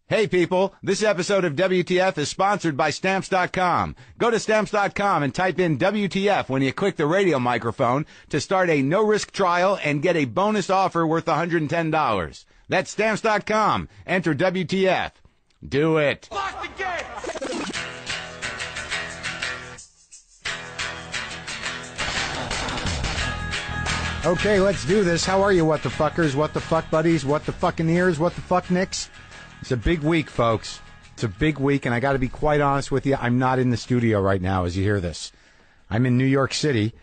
Hey people, this episode of WTF is sponsored by Stamps.com. Go to Stamps.com and type in WTF when you click the radio microphone to start a no-risk trial and get a bonus offer worth $110. That's Stamps.com. Enter WTF. Do it. Lock the gate! Okay, let's do this. How are you, what the fuckers, what the fuck buddies, what the fucking ears, what the fuck nicks? It's a big week, folks. It's a big week, and I got to be quite honest with you. I'm not in the studio right now as you hear this. I'm in New York City.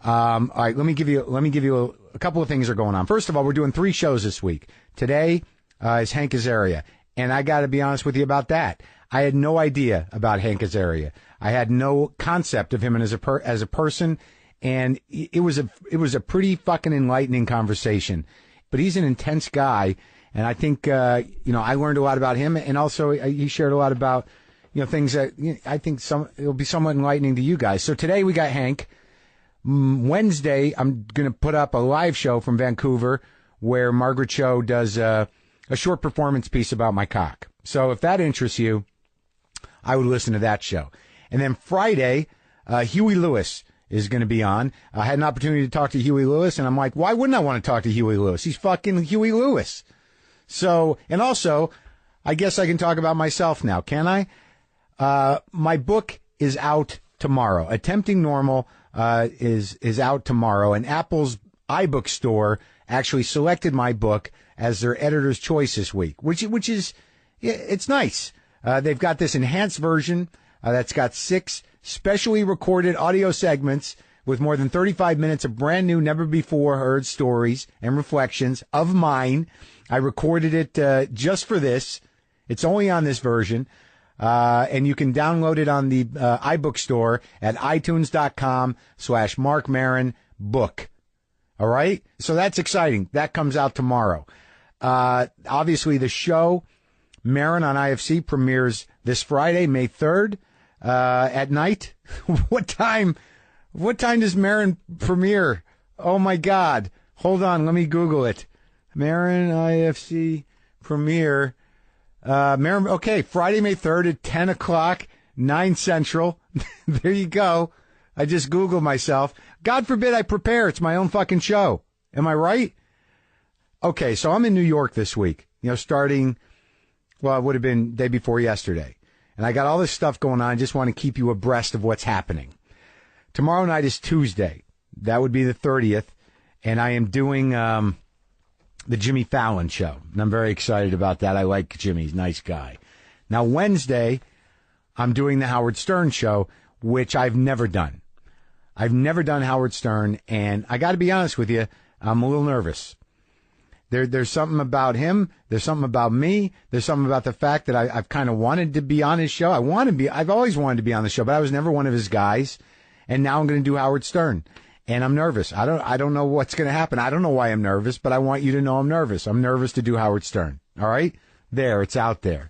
All right, let me give you a couple of things are going on. First of all, we're doing 3 shows this week. Today is Hank Azaria, and I got to be honest with you about that. I had no idea about Hank Azaria. I had no concept of him as a person, and it was a pretty fucking enlightening conversation. But he's an intense guy. And I think, I learned a lot about him, and also he shared a lot about, things that I think it'll be somewhat enlightening to you guys. So today we got Hank. Wednesday, I'm going to put up a live show from Vancouver where Margaret Cho does a short performance piece about my cock. So if that interests you, I would listen to that show. And then Friday, Huey Lewis is going to be on. I had an opportunity to talk to Huey Lewis, and I'm like, why wouldn't I want to talk to Huey Lewis? He's fucking Huey Lewis. So, and also, I guess I can talk about myself now, can I? My book is out tomorrow. Attempting Normal is out tomorrow, and Apple's iBook store actually selected my book as their editor's choice this week, which is it's nice. They've got this enhanced version that's got 6 specially recorded audio segments with more than 35 minutes of brand new, never before heard stories and reflections of mine. I recorded it just for this. It's only on this version. And you can download it on the iBook store at itunes.com/Marc Maron book. All right? So that's exciting. That comes out tomorrow. Obviously, the show, Maron on IFC, premieres this Friday, May 3rd, at night. What time does Maron premiere? Oh, my God. Hold on. Let me Google it. Maron IFC premiere. Maron, okay, Friday, May 3rd at 10 o'clock, 9 Central. There you go. I just Googled myself. God forbid I prepare. It's my own fucking show. Am I right? Okay, so I'm in New York this week, starting, well, it would have been day before yesterday. And I got all this stuff going on. I just want to keep you abreast of what's happening. Tomorrow night is Tuesday. That would be the 30th. And I am doing the Jimmy Fallon show. And I'm very excited about that. I like Jimmy. He's a nice guy. Now, Wednesday, I'm doing the Howard Stern show, which I've never done. I've never done Howard Stern, and I got to be honest with you, I'm a little nervous. There's something about him. There's something about me. There's something about the fact that I've kind of wanted to be on his show. I've always wanted to be on the show, but I was never one of his guys. And now I'm going to do Howard Stern. And I'm nervous. I don't know what's going to happen. I don't know why I'm nervous, but I want you to know I'm nervous. I'm nervous to do Howard Stern. All right? There, it's out there.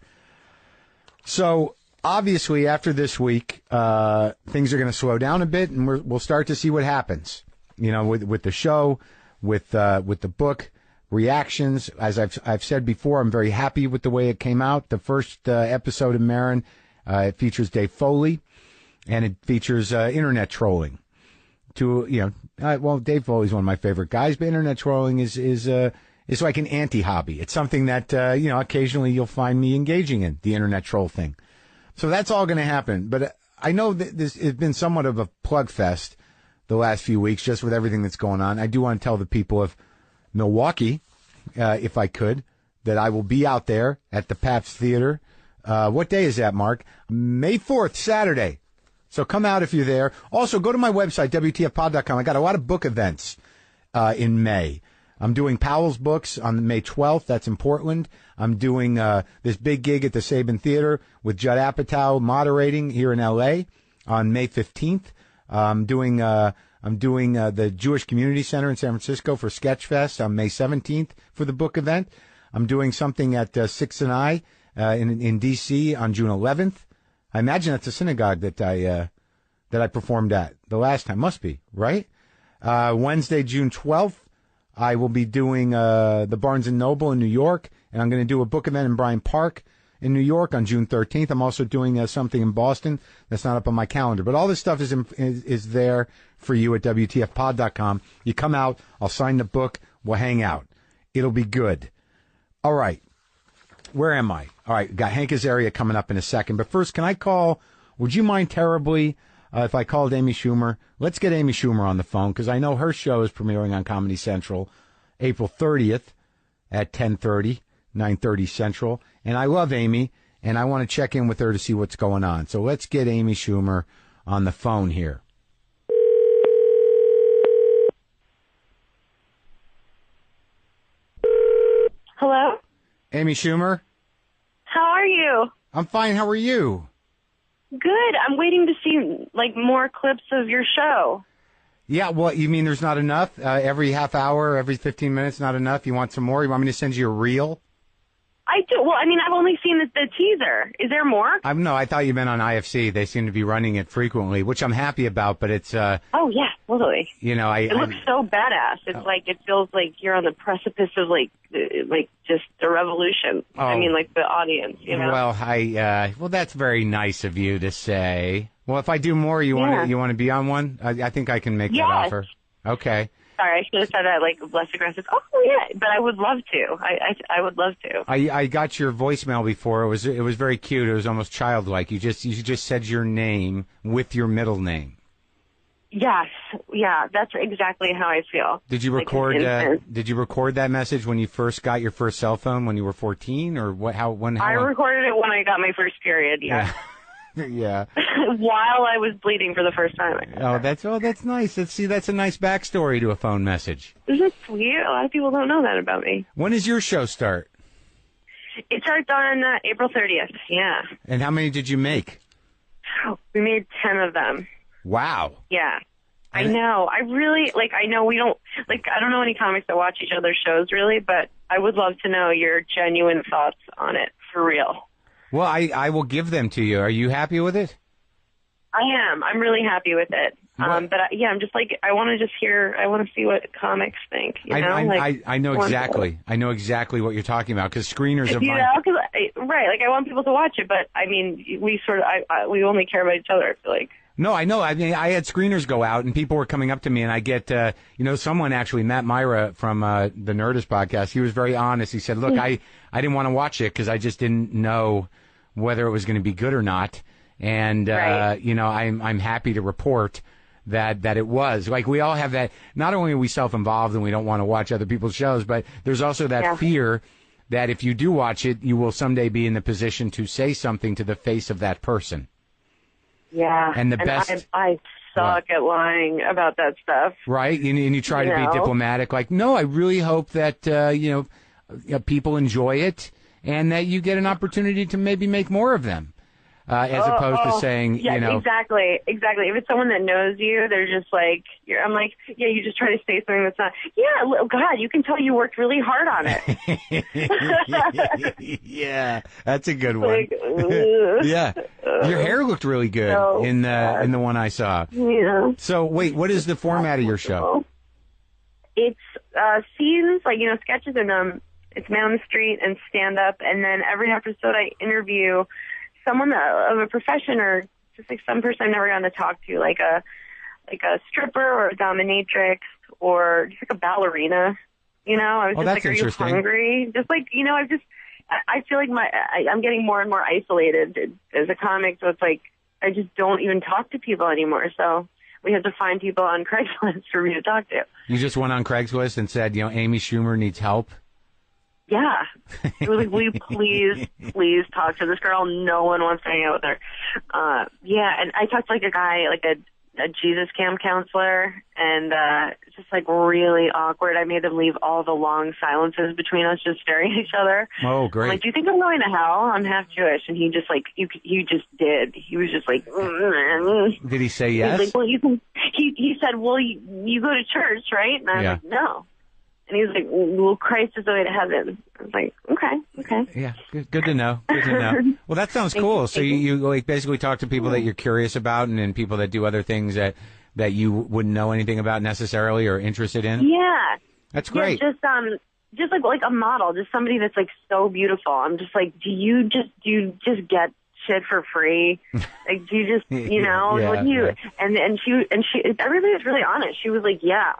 So, obviously, after this week, things are going to slow down a bit, and we'll start to see what happens. With the show, with the book, reactions. As I've said before, I'm very happy with the way it came out. The first episode of Maron, it features Dave Foley, and it features internet trolling. Dave Foley's one of my favorite guys, but internet trolling is like an anti-hobby. It's something that, occasionally you'll find me engaging in, the internet troll thing. So that's all going to happen. But I know that this has been somewhat of a plug fest the last few weeks, just with everything that's going on. I do want to tell the people of Milwaukee, if I could, that I will be out there at the Pabst Theater. What day is that, Mark? May 4th, Saturday. So come out if you're there. Also, go to my website, WTFpod.com. I got a lot of book events in May. I'm doing Powell's Books on May 12th. That's in Portland. I'm doing this big gig at the Sabin Theater with Judd Apatow moderating here in L.A. on May 15th. I'm doing the Jewish Community Center in San Francisco for Sketchfest on May 17th for the book event. I'm doing something at Six and I in D.C. on June 11th. I imagine that's a synagogue that I performed at the last time. Must be, right? Wednesday, June 12th, I will be doing the Barnes & Noble in New York, and I'm going to do a book event in Bryant Park in New York on June 13th. I'm also doing something in Boston that's not up on my calendar. But all this stuff is there for you at WTFpod.com. You come out, I'll sign the book, we'll hang out. It'll be good. All right. Where am I? All right, got Hank Azaria coming up in a second. But first, can I call, would you mind terribly if I called Amy Schumer? Let's get Amy Schumer on the phone, because I know her show is premiering on Comedy Central April 30th at 10:30, 9:30 Central. And I love Amy, and I want to check in with her to see what's going on. So let's get Amy Schumer on the phone here. Hello? Amy Schumer? How are you? I'm fine. How are you? Good. I'm waiting to see, more clips of your show. Yeah, well, you mean there's not enough? Every half hour, every 15 minutes, not enough? You want some more? You want me to send you a reel? I do. Well, I've only seen the teaser. Is there more? No, I thought you meant on IFC. They seem to be running it frequently, which I'm happy about, but it's... oh, yeah, totally. It looks so badass. It's it feels like you're on the precipice of, just a revolution. Oh. The audience, Well, well, that's very nice of you to say. Well, if I do more, you want to be on one? I think I can make that offer. Okay. Sorry, I should have said that less aggressive. Oh yeah, but I would love to. I would love to. I got your voicemail before. It was very cute. It was almost childlike. You just said your name with your middle name. Yes, yeah, that's exactly how I feel. Did you record? Did you record that message when you first got your first cell phone when you were 14, or what? How I recorded it when I got my first period. Yeah. Yeah. While I was bleeding for the first time. That's nice. That's a nice backstory to a phone message. Isn't it sweet? A lot of people don't know that about me. When does your show start? It starts on April 30th. Yeah. And how many did you make? We made 10 of them. Wow. Yeah. I know. I really, I know we don't, I don't know any comics that watch each other's shows really, but I would love to know your genuine thoughts on it, for real. Well, I will give them to you. Are you happy with it? I am. I'm really happy with it. But I'm just I want to just hear. I want to see what comics think. I know exactly. I know exactly what you're talking about, because screeners of mine. Right. I want people to watch it, but we sort of we only care about each other. I feel like. No, I know. I had screeners go out, and people were coming up to me, and I get, someone actually, Matt Myra from the Nerdist podcast, he was very honest. He said, look, I didn't want to watch it because I just didn't know whether it was going to be good or not. And, right. I'm happy to report that it was. We all have that. Not only are we self-involved and we don't want to watch other people's shows, but there's also that fear that if you do watch it, you will someday be in the position to say something to the face of that person. Yeah, and best. I suck at lying about that stuff. Right, and you try to be diplomatic. No, I really hope that people enjoy it, and that you get an opportunity to maybe make more of them, as opposed to saying, exactly. If it's someone that knows you, they're just you just try to say something that's not. Yeah, God, you can tell you worked really hard on it. Yeah, that's a good one. Yeah, your hair looked really good in the one I saw. Yeah. So wait, what is the format of your show? It's scenes, sketches, and it's man on the street and stand up, and then every episode I interview someone of a profession, or just some person I've never gotten to talk to, like a stripper or a dominatrix or just a ballerina. I was just are you hungry? Just I feel like I'm getting more and more isolated as a comic, so it's I just don't even talk to people anymore. So we have to find people on Craigslist for me to talk to. You just went on Craigslist and said, Amy Schumer needs help? Yeah. It was will you please talk to this girl? No one wants to hang out with her. Yeah, and I talked to a guy, a Jesus camp counselor, and it's just really awkward. I made them leave all the long silences between us just staring at each other. Oh, great. I'm do you think I'm going to hell? I'm half Jewish. And he just you just did. He was just Did he say yes? He's well, you can. He said, well, you go to church, right? And I was no. And he was well, Christ is the way to heaven. I was okay. Yeah, good to know. Good to know. Well, that sounds cool. So you basically talk to people that you're curious about, and then people that do other things that you wouldn't know anything about necessarily or interested in? Yeah. That's great. Yeah, just just like a model, just somebody that's like so beautiful. I'm just like, do you just get shit for free? Like, do you just, Yeah, what do you? yeah. And she, everybody was really honest. She was like, yeah,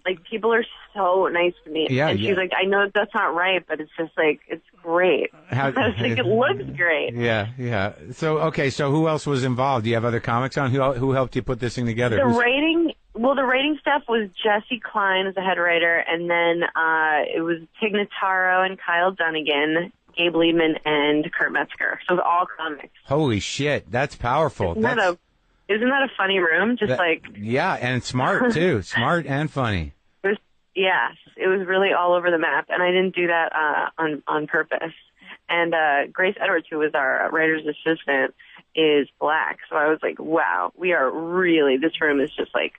like people are so nice to me. Yeah, and yeah. she's like, I know that's not right, but it's just like, it's great. I was like, it looks great. Yeah. So, okay, so who else was involved? Do you have other comics on? Who helped you put this thing together? The writing staff was Jesse Klein as the head writer, and then it was Tig Notaro and Kyle Dunnigan, Gabe Liebman, and Kurt Metzger. So it was all comics. Holy shit, that's powerful. Isn't that a funny room? Yeah, and smart, too. Smart and funny. Yes, it was really all over the map, and I didn't do that on purpose. And Grace Edwards, who was our writer's assistant, is black. So I was like, wow, this room is just like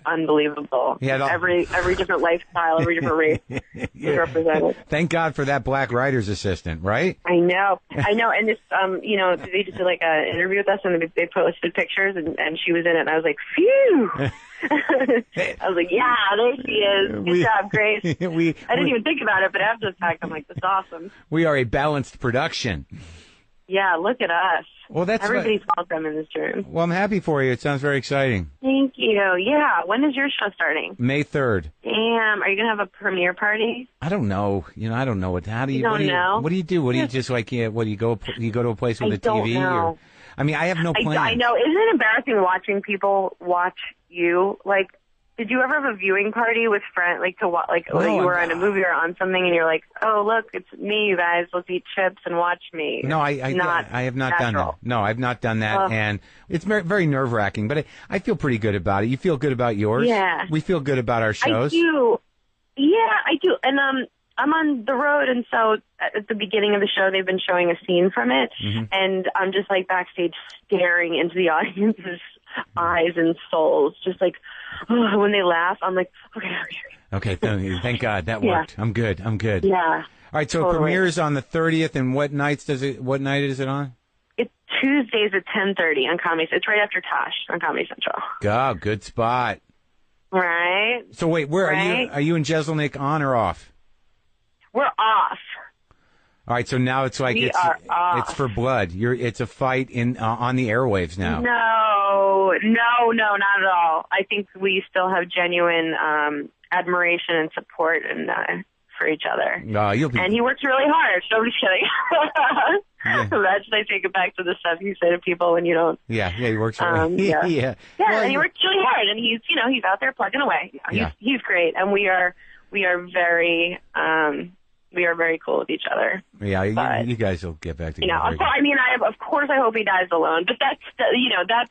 unbelievable. Every different lifestyle, every different race is represented. Thank God for that black writer's assistant, right? I know. And this, they just did like an interview with us, and they posted pictures, and she was in it, and I was like, phew. I was like, yeah, there she is. Good job, Grace. I didn't even think about it, but after the fact, I'm like, that's awesome. We are a balanced production. Yeah, look at us. Well, everybody's welcome in this room. Well, I'm happy for you. It sounds very exciting. Thank you. Yeah. When is your show starting? May 3rd. Damn. Are you gonna have a premiere party? I don't know. I don't know how do you. Don't know. What do you do? What do you just like? What do you go? You go to a place with a TV? Don't know. Or, I mean, I have no plan. I know. Isn't it embarrassing watching people watch you? Like, did you ever have a viewing party with friends, like to watch, like when you were on a movie or on something, and you're like, oh look, it's me, you guys. Let's eat chips and watch me. No, I have not done that. No, I've not done that, and it's very, very nerve wracking. But I feel pretty good about it. You feel good about yours? Yeah. We feel good about our shows. I do. Yeah, I do. And I'm on the road, and so at the beginning of the show, they've been showing a scene from it, and I'm just like backstage staring into the audience's eyes and souls, just like when they laugh, I'm like, okay. Thank God that worked. I'm good. Yeah. All right, so totally. It premieres on the 30th, and what night is it on? It's Tuesdays at 10:30 on Comedy. It's right after Tosh on Comedy Central. Oh, good spot. Right. So wait, where are you? Are you and Jeselnik on or off? We're off. All right, so now it's like it's for blood. It's a fight on the airwaves now. No, not at all. I think we still have genuine admiration and support for each other. And he works really hard. So I'm just kidding. Imagine I take it back to the stuff you say to people when you don't. Yeah, he works really. Yeah, well, and he works really hard, and he's out there plugging away. He's great, and we are very. We are very cool with each other. Yeah, but, you guys will get back together. Of course, I hope he dies alone. But that's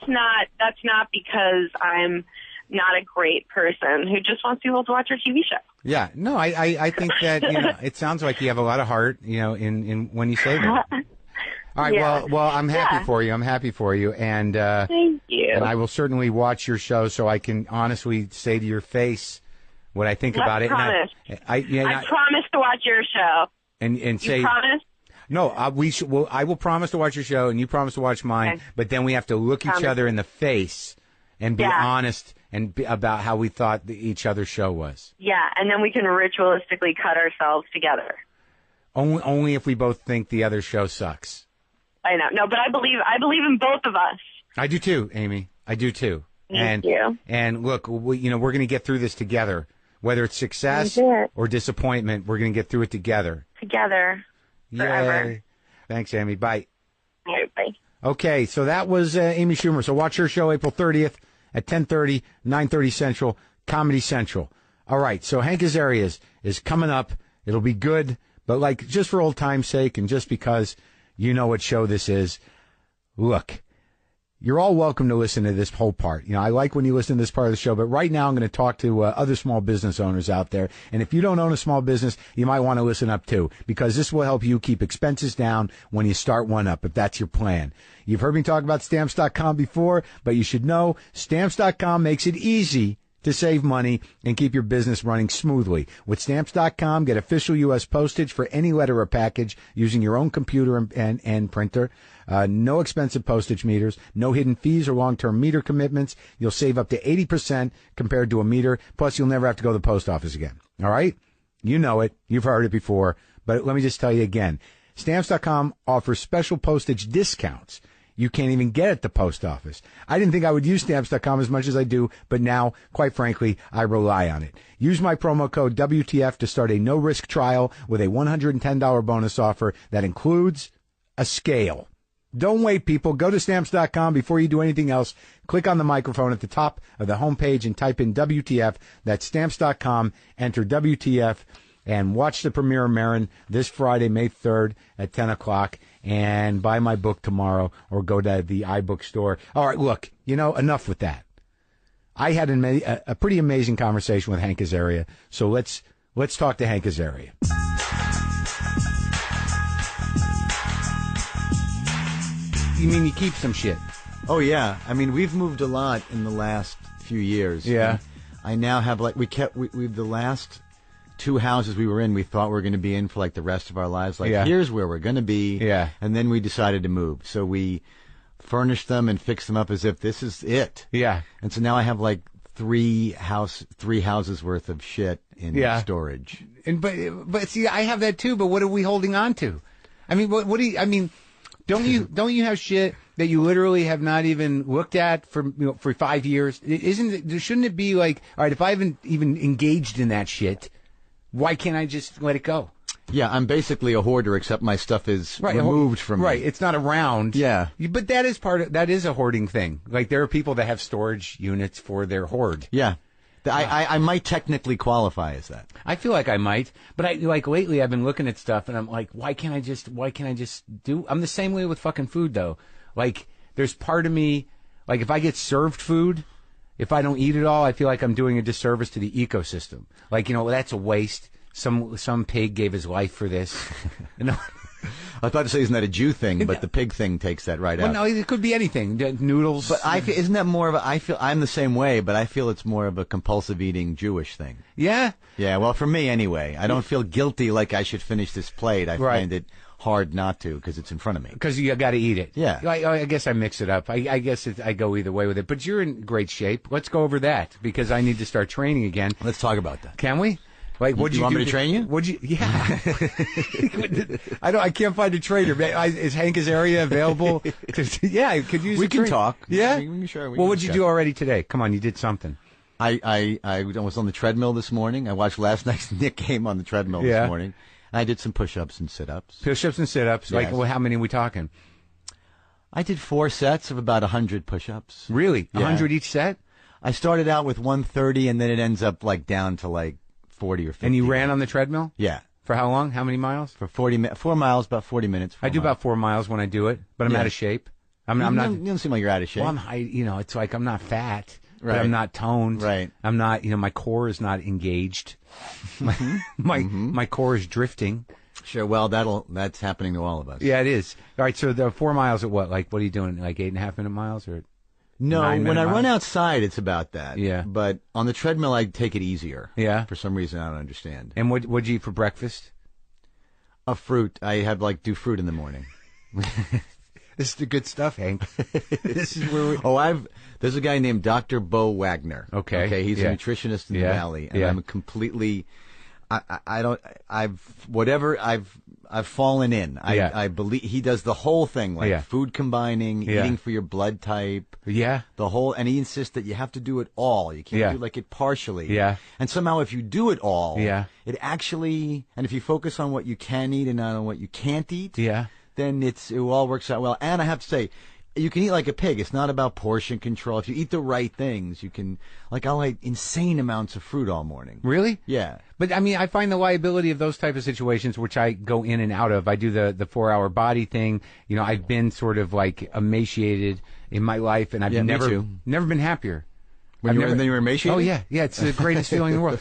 not because I'm not a great person who just wants people to watch our TV show. Yeah, no, I think that it sounds like you have a lot of heart, in when you say that. All right, well, I'm happy for you. I'm happy for you, and thank you. And I will certainly watch your show so I can honestly say to your face what I think about it. Promise. I promise to watch your show. And say. You promise? No, I will promise to watch your show, and you promise to watch mine. Okay. But then we have to look each other in the face and be honest about how we thought each other's show was. Yeah, and then we can ritualistically cut ourselves together. Only if we both think the other show sucks. I know. No, but I believe in both of us. I do too, Amy. I do too. Thank you. And look, we're going to get through this together. Whether it's success or disappointment, we're going to get through it together. Together. Forever. Yay. Thanks, Amy. Bye. All right, bye. Okay, so that was Amy Schumer. So watch her show April 30th at 10:30, 9:30 Central, Comedy Central. All right, so Hank Azaria is coming up. It'll be good, but just for old time's sake and just because you know what show this is, look. You're all welcome to listen to this whole part. I like when you listen to this part of the show, but right now I'm going to talk to other small business owners out there. And if you don't own a small business, you might want to listen up too, because this will help you keep expenses down when you start one up, if that's your plan. You've heard me talk about Stamps.com before, but you should know Stamps.com makes it easy to save money and keep your business running smoothly. With Stamps.com, get official U.S. postage for any letter or package using your own computer and printer. No expensive postage meters, no hidden fees or long-term meter commitments. You'll save up to 80% compared to a meter, plus you'll never have to go to the post office again. All right? You know it. You've heard it before. But let me just tell you again. Stamps.com offers special postage discounts you can't even get at the post office. I didn't think I would use Stamps.com as much as I do, but now, quite frankly, I rely on it. Use my promo code WTF to start a no-risk trial with a $110 bonus offer that includes a scale. Don't wait, people. Go to Stamps.com before you do anything else. Click on the microphone at the top of the homepage and type in WTF. That's Stamps.com. Enter WTF. And watch the premiere of Maron this Friday, May 3rd at 10 o'clock. And buy my book tomorrow or go to the iBook store. All right, look, enough with that. I had a pretty amazing conversation with Hank Azaria. So let's talk to Hank Azaria. You mean you keep some shit? Oh, yeah. I mean, we've moved a lot in the last few years. Yeah. I now have, we've the last 2 houses we were in, we thought we were going to be in for, the rest of our lives. Here's where we're going to be. Yeah. And then we decided to move. So we furnished them and fixed them up as if this is it. Yeah. And so now I have, 3 houses worth of shit in storage. And but see, I have that too, but what are we holding on to? I mean, what do you, I mean, don't you have shit that you literally have not even looked at for 5 years? Shouldn't it be all right, if I haven't even engaged in that shit, why can't I just let it go? Yeah, I'm basically a hoarder, except my stuff is removed from me. Right, it's not around. Yeah. But that is a hoarding thing. There are people that have storage units for their hoard. Yeah. I might technically qualify as that. I feel like I might, but lately I've been looking at stuff and I'm like, why can't I just do? I'm the same way with fucking food though. There's part of me, if I get served food, if I don't eat it all, I feel like I'm doing a disservice to the ecosystem. That's a waste. Some pig gave his life for this. I thought to say, isn't that a Jew thing? But the pig thing takes that right out. No, it could be anything. Noodles. But isn't that more of I'm the same way, but I feel it's more of a compulsive eating Jewish thing. Yeah? Yeah, well, for me anyway. I don't feel guilty like I should finish this plate. I find it hard not to because it's in front of me. Because you got to eat it. Yeah. I guess I mix it up. I guess I go either way with it. But you're in great shape. Let's go over that because I need to start training again. Let's talk about that. Can we? What'd you want do me to train you? Yeah. I can't find a trainer. Is Hank Azaria available? Yeah, could use. We can talk. Yeah. Sure. What'd you do already today? Come on, you did something. I was on the treadmill this morning. I watched last night's Nick game on the treadmill this morning. I did some push-ups and sit-ups. Push-ups and sit-ups. Yes. How many are we talking? I did 4 sets of about 100 push-ups. Really? Yeah. 100 each set? I started out with 130, and then it ends up down to 40 or 50. And you ran on the treadmill? Yeah. For how long? How many miles? For 4 miles, about 40 minutes. I do about 4 miles when I do it, but I'm out of shape. I'm not. You don't seem like you're out of shape. Well, it's I'm not fat, right. but I'm not toned. Right. I'm not. My core is not engaged. My core is drifting. Sure. Well, that's happening to all of us. Yeah, it is. All right. So the 4 miles at what? What are you doing? 8.5 minute miles or? No, 9 minute when I miles? run outside, it's about that. Yeah. But on the treadmill, I take it easier. Yeah. For some reason, I don't understand. And what'd you eat for breakfast? A fruit. I have do fruit in the morning. This is the good stuff, Hank. This is where we... There's a guy named Dr. Bo Wagner. Okay. He's a nutritionist in the Valley, and I'm completely... I've fallen in. I believe he does the whole thing, food combining, eating for your blood type. Yeah. The whole, and he insists that you have to do it all. You can't do it partially. Yeah. And somehow if you do it all, it actually, and if you focus on what you can eat and not on what you can't eat, then it all works out well. And I have to say, you can eat like a pig. It's not about portion control. If you eat the right things, you can, I'll eat insane amounts of fruit all morning. Really? Yeah. But I find the liability of those type of situations, which I go in and out of. I do the 4 hour body thing. I've been sort of emaciated in my life, and I've never been happier. When you were emaciated? Oh yeah, it's the greatest feeling in the world.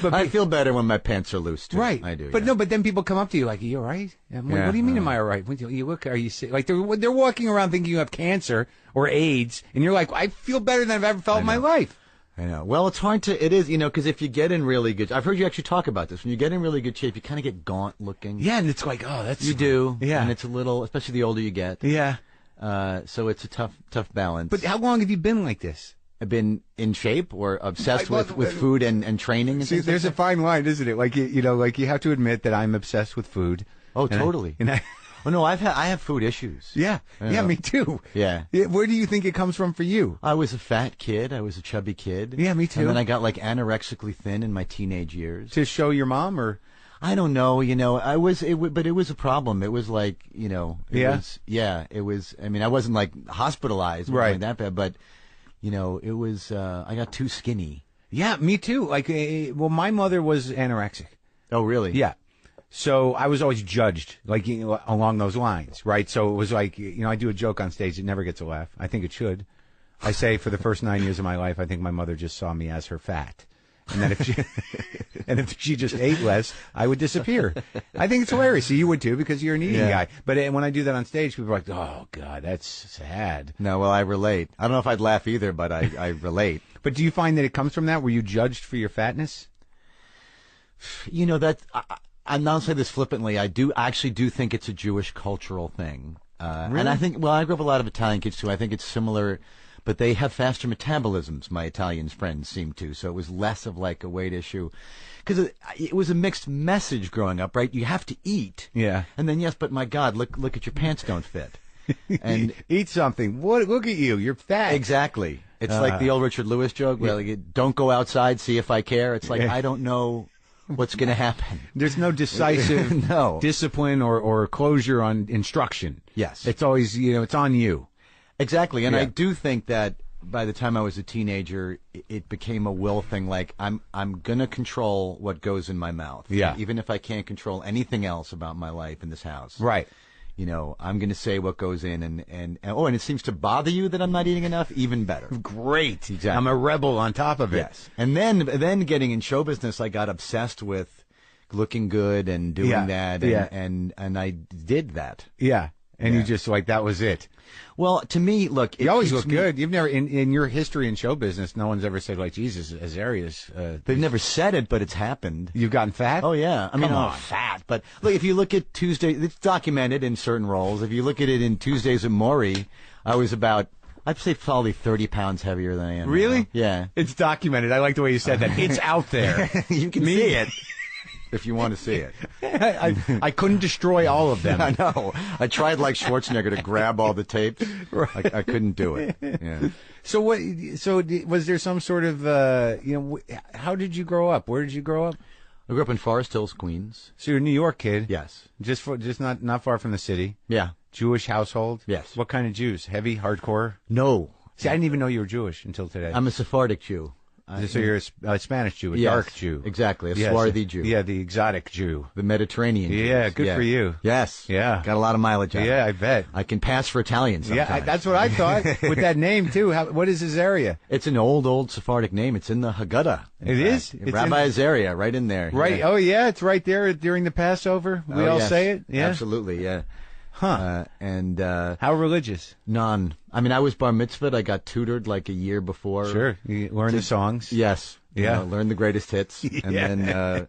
But I feel better when my pants are loose too. Right. I do. But but then people come up to you are you all right? I'm like, what do you mean, am I all right? You look, are you sick? They're walking around thinking you have cancer or AIDS, and you're like, I feel better than I've ever felt in my life. I know. Well, it's hard to. It is, because if you get in really good, I've heard you actually talk about this. When you get in really good shape, you kind of get gaunt looking. Yeah, and it's that's you do. Yeah, and it's a little, especially the older you get. Yeah. So it's a tough balance. But how long have you been like this? been in shape or obsessed with food and training? And see, there's a fine line, isn't it? Like like you have to admit that I'm obsessed with food. Oh, totally. Oh no, I have food issues. Yeah, me too. Yeah. Where do you think it comes from for you? I was a fat kid. I was a chubby kid. Yeah, me too. And then I got like anorexically thin in my teenage years. To show your mom, or I don't know. But it was a problem. It was like it was. I mean, I wasn't like hospitalized, or like that bad, but it was. I got too skinny. Yeah, me too. Like, my mother was anorexic. Oh, really? Yeah. So I was always judged, like, along those lines, right? So it was like, I do a joke on stage. It never gets a laugh. I think it should. I say for the first 9 years of my life, I think my mother just saw me as her fat. And then if she just ate less, I would disappear. I think it's hilarious. You would too, because you're an eating guy. But when I do that on stage, people are like, "Oh God, that's sad." No, well, I relate. I don't know if I'd laugh either, but I relate. But do you find that it comes from that? Were you judged for your fatness? I'm not saying this flippantly. I actually do think it's a Jewish cultural thing. Really? And I think, I grew up with a lot of Italian kids too. I think it's similar. But they have faster metabolisms, my Italian friends seem to. So it was less of like a weight issue. Because it was a mixed message growing up, right? You have to eat. Yeah. And then, yes, but my God, look at your pants don't fit. And eat something. Look at you. You're fat. Exactly. It's like the old Richard Lewis joke, where like, don't go outside, see if I care. It's like, I don't know what's going to happen. There's no decisive discipline or closure on instruction. Yes. It's always, it's on you. Exactly, and I do think that by the time I was a teenager, it became a will thing. Like I'm gonna control what goes in my mouth. Yeah. Even if I can't control anything else about my life in this house. Right. I'm gonna say what goes in, and it seems to bother you that I'm not eating enough. Even better. Great. Exactly. I'm a rebel on top of it. Yes. And then getting in show business, I got obsessed with looking good and doing that, and I did that. Yeah. And you just that was it. Well, to me, look, you always look good. You've never in your history in show business, no one's ever said like, Jesus, Azaria's. They've never said it, but it's happened. You've gotten fat? Oh yeah, I mean, fat. But look, if you look at Tuesday, it's documented in certain roles. If you look at it in Tuesdays at Maury, I was about, I'd say probably 30 pounds heavier than I am. Really? Now. Yeah. It's documented. I like the way you said that. It's out there. You can see it. If you want to see it. I couldn't destroy all of them. I know. I tried like Schwarzenegger to grab all the tapes. Right. I couldn't do it. Yeah. So was there some sort of, how did you grow up? Where did you grow up? I grew up in Forest Hills, Queens. So you're a New York kid? Yes. Just not far from the city? Yeah. Jewish household? Yes. What kind of Jews? Heavy, hardcore? No. See, I didn't even know you were Jewish until today. I'm a Sephardic Jew. So you're a Spanish Jew, a dark Jew. Exactly, a swarthy Jew. Yeah, the exotic Jew. The Mediterranean Jew. Yeah, good for you. Yes. Yeah. Got a lot of mileage out of it. Yeah, I bet. I can pass for Italian sometimes. Yeah, that's what I thought. With that name, too. What is Azaria? It's an old Sephardic name. It's in the Haggadah. It is? Rabbi Azaria, right in there. Right. Yeah. Oh, yeah, it's right there during the Passover. We all say it? Yeah. Absolutely, yeah. Huh. How religious? None. I mean, I was bar mitzvahed. I got tutored like a year before. Sure. You learned the songs. Yes. Yeah. Learned the greatest hits. And then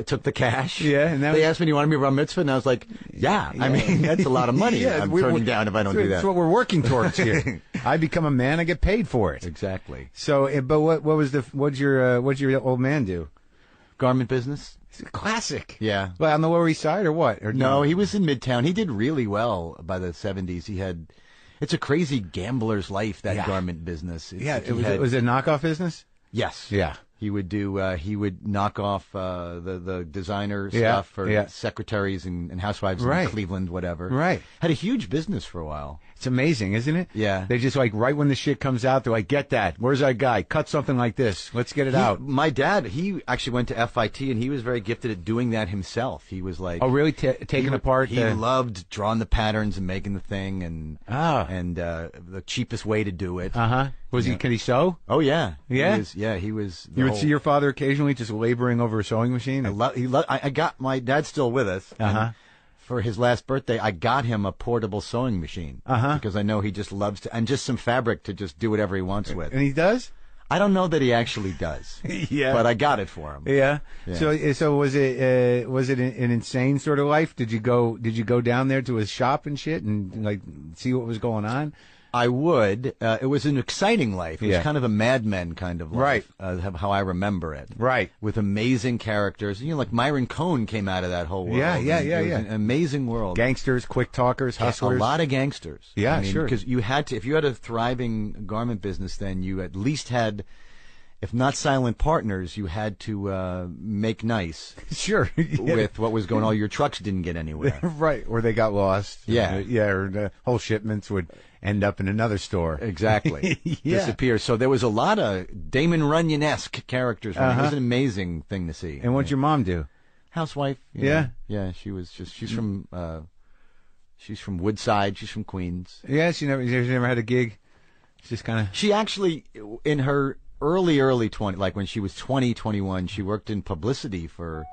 took the cash. Yeah. And they asked me, do you want to be bar mitzvah? And I was like, yeah. I mean, that's a lot of money I'm turning down if I don't do that. That's what we're working towards here. I become a man, I get paid for it. Exactly. So, but what'd your old man do? Garment business. Classic. Yeah. Well, on the Lower East Side or what? Or no, he was in Midtown. He did really well by the 70s. It's a crazy gambler's life, that garment business. It was a knockoff business? Yes. Yeah. He would knock off the designer stuff for secretaries and housewives in Cleveland, whatever. Right. Had a huge business for a while. It's amazing, isn't it? Yeah. They just right when the shit comes out, they're like, get that. Where's that guy? Cut something like this. Let's get it out. My dad, he actually went to FIT, and he was very gifted at doing that himself. He was like... Oh, really? Taking apart? He loved drawing the patterns and making the thing, and the cheapest way to do it. Uh-huh. Can he sew? Oh, yeah. Yeah? He was... You would see your father occasionally just laboring over a sewing machine? I got... My dad's still with us. Uh-huh. For his last birthday, I got him a portable sewing machine. Uh-huh. Because I know he just loves to... And just some fabric to just do whatever he wants with. And he does? I don't know that he actually does. Yeah. But I got it for him. Yeah. So was it an insane sort of life? Did you go down there to his shop and shit and like see what was going on? I would. It was an exciting life. It was kind of a Mad Men kind of life. Right. How I remember it. Right. With amazing characters. Like Myron Cohn came out of that whole world. Yeah. It was an amazing world. Gangsters, quick talkers, hustlers. A lot of gangsters. Yeah, sure. Because you had to, if you had a thriving garment business, then you at least had, if not silent partners, you had to make nice. Sure. With what was going on. Your trucks didn't get anywhere. Right. Or they got lost. Yeah. Or the whole shipments would end up in another store. Exactly. Disappear. So there was a lot of Damon Runyon-esque characters. It was an amazing thing to see. And what'd your mom do? Housewife. Yeah. Yeah, she's from Woodside. She's from Queens. Yeah, she never had a gig. She's just kind of. She actually, in her early 20, like when she was 20, 21, she worked in publicity for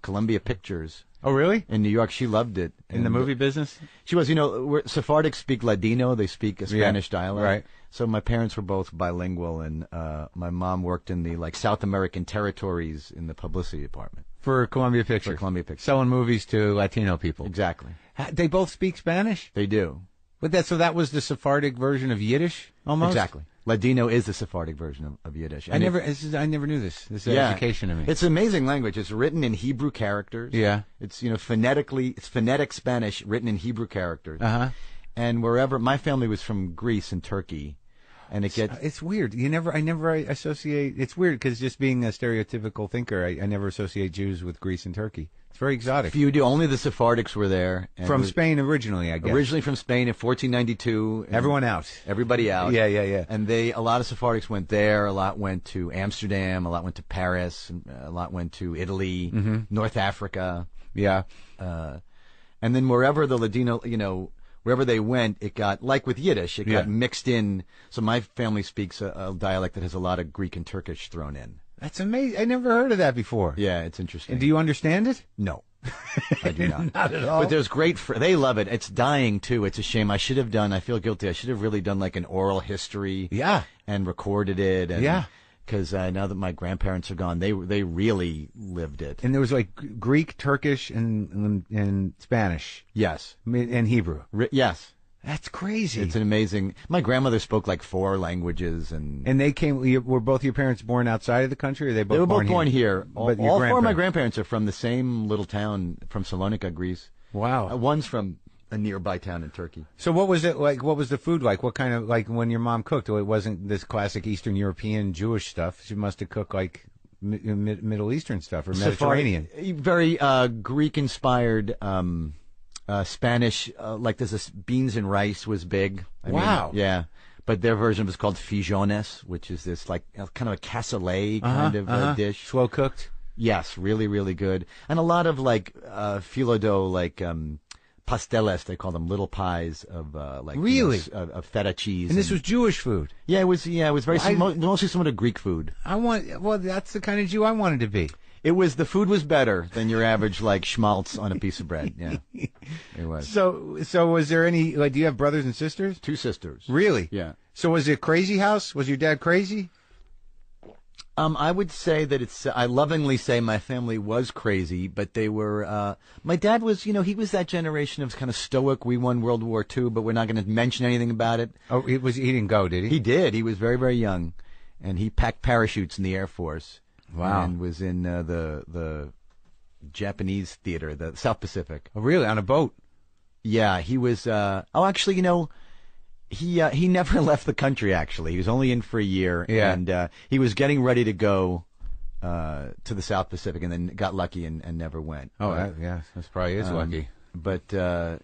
Columbia Pictures. Oh, really? In New York. She loved it. In the movie business? She was, Sephardics speak Ladino. They speak a Spanish dialect. Right. So my parents were both bilingual, and my mom worked in the South American territories in the publicity department. For Columbia Pictures. For Columbia Pictures. Selling movies to Latino people. Exactly. They both speak Spanish? They do. But so that was the Sephardic version of Yiddish, almost? Exactly. Ladino is the Sephardic version of Yiddish. I never knew this. This is education to me. It's an amazing language. It's written in Hebrew characters. Yeah. It's, phonetically, it's phonetic Spanish written in Hebrew characters. Uh-huh. And wherever, my family was from Greece and Turkey. And it's weird. I never associate, it's weird because just being a stereotypical thinker, I never associate Jews with Greece and Turkey. It's very exotic. You do. Only the Sephardics were there. From Spain originally, I guess. Originally from Spain in 1492. Everyone out. Everybody out. Yeah. And a lot of Sephardics went there. A lot went to Amsterdam. A lot went to Paris. A lot went to Italy, North Africa. Yeah. And then wherever the Ladino, wherever they went, it got, like with Yiddish, it got mixed in. So my family speaks a dialect that has a lot of Greek and Turkish thrown in. That's amazing. I never heard of that before. Yeah, it's interesting. And do you understand it? No. I do not. Not at all. But there's they love it. It's dying, too. It's a shame. I feel guilty. I should have really done like an oral history. Yeah. And recorded it. And, yeah. Because now that my grandparents are gone, they really lived it. And there was like Greek, Turkish, and Spanish. Yes. And Hebrew. Yes. That's crazy. It's an amazing. My grandmother spoke like 4 languages, and they came. Were both your parents born outside of the country, or they were both born here? All 4 of my grandparents are from the same little town from Salonika, Greece. Wow. One's from a nearby town in Turkey. So what was it like? What was the food like? What kind of, like, when your mom cooked? It wasn't this classic Eastern European Jewish stuff. She must have cooked like Middle Eastern stuff or Mediterranean. Very Greek-inspired. Spanish, like there's this beans and rice was big. Wow. Yeah. But their version was called fijones, which is this like kind of a cassoulet kind of dish. Slow cooked? Yes, really, really good. And a lot of like filo dough, like pasteles, they call them, little pies of like really of feta cheese. And this was Jewish food. Yeah, it was very mostly some of the Greek food. That's the kind of Jew I wanted to be. The food was better than your average like schmaltz on a piece of bread. Yeah, it was. So was there any, like, do you have brothers and sisters? 2 sisters. Really? Yeah. So was it a crazy house? Was your dad crazy? I would say that I lovingly say my family was crazy, but they were, my dad was, he was that generation of kind of stoic. We won World War II, but we're not going to mention anything about it. Oh, he didn't go, did he? He did. He was very, very young, and he packed parachutes in the Air Force. Wow. And was in the Japanese theater, the South Pacific. Oh, really? On a boat? Yeah, he was. Actually, he never left the country. Actually, he was only in for a year. Yeah. And he was getting ready to go to the South Pacific, and then got lucky and never went. Oh, that's probably is lucky. But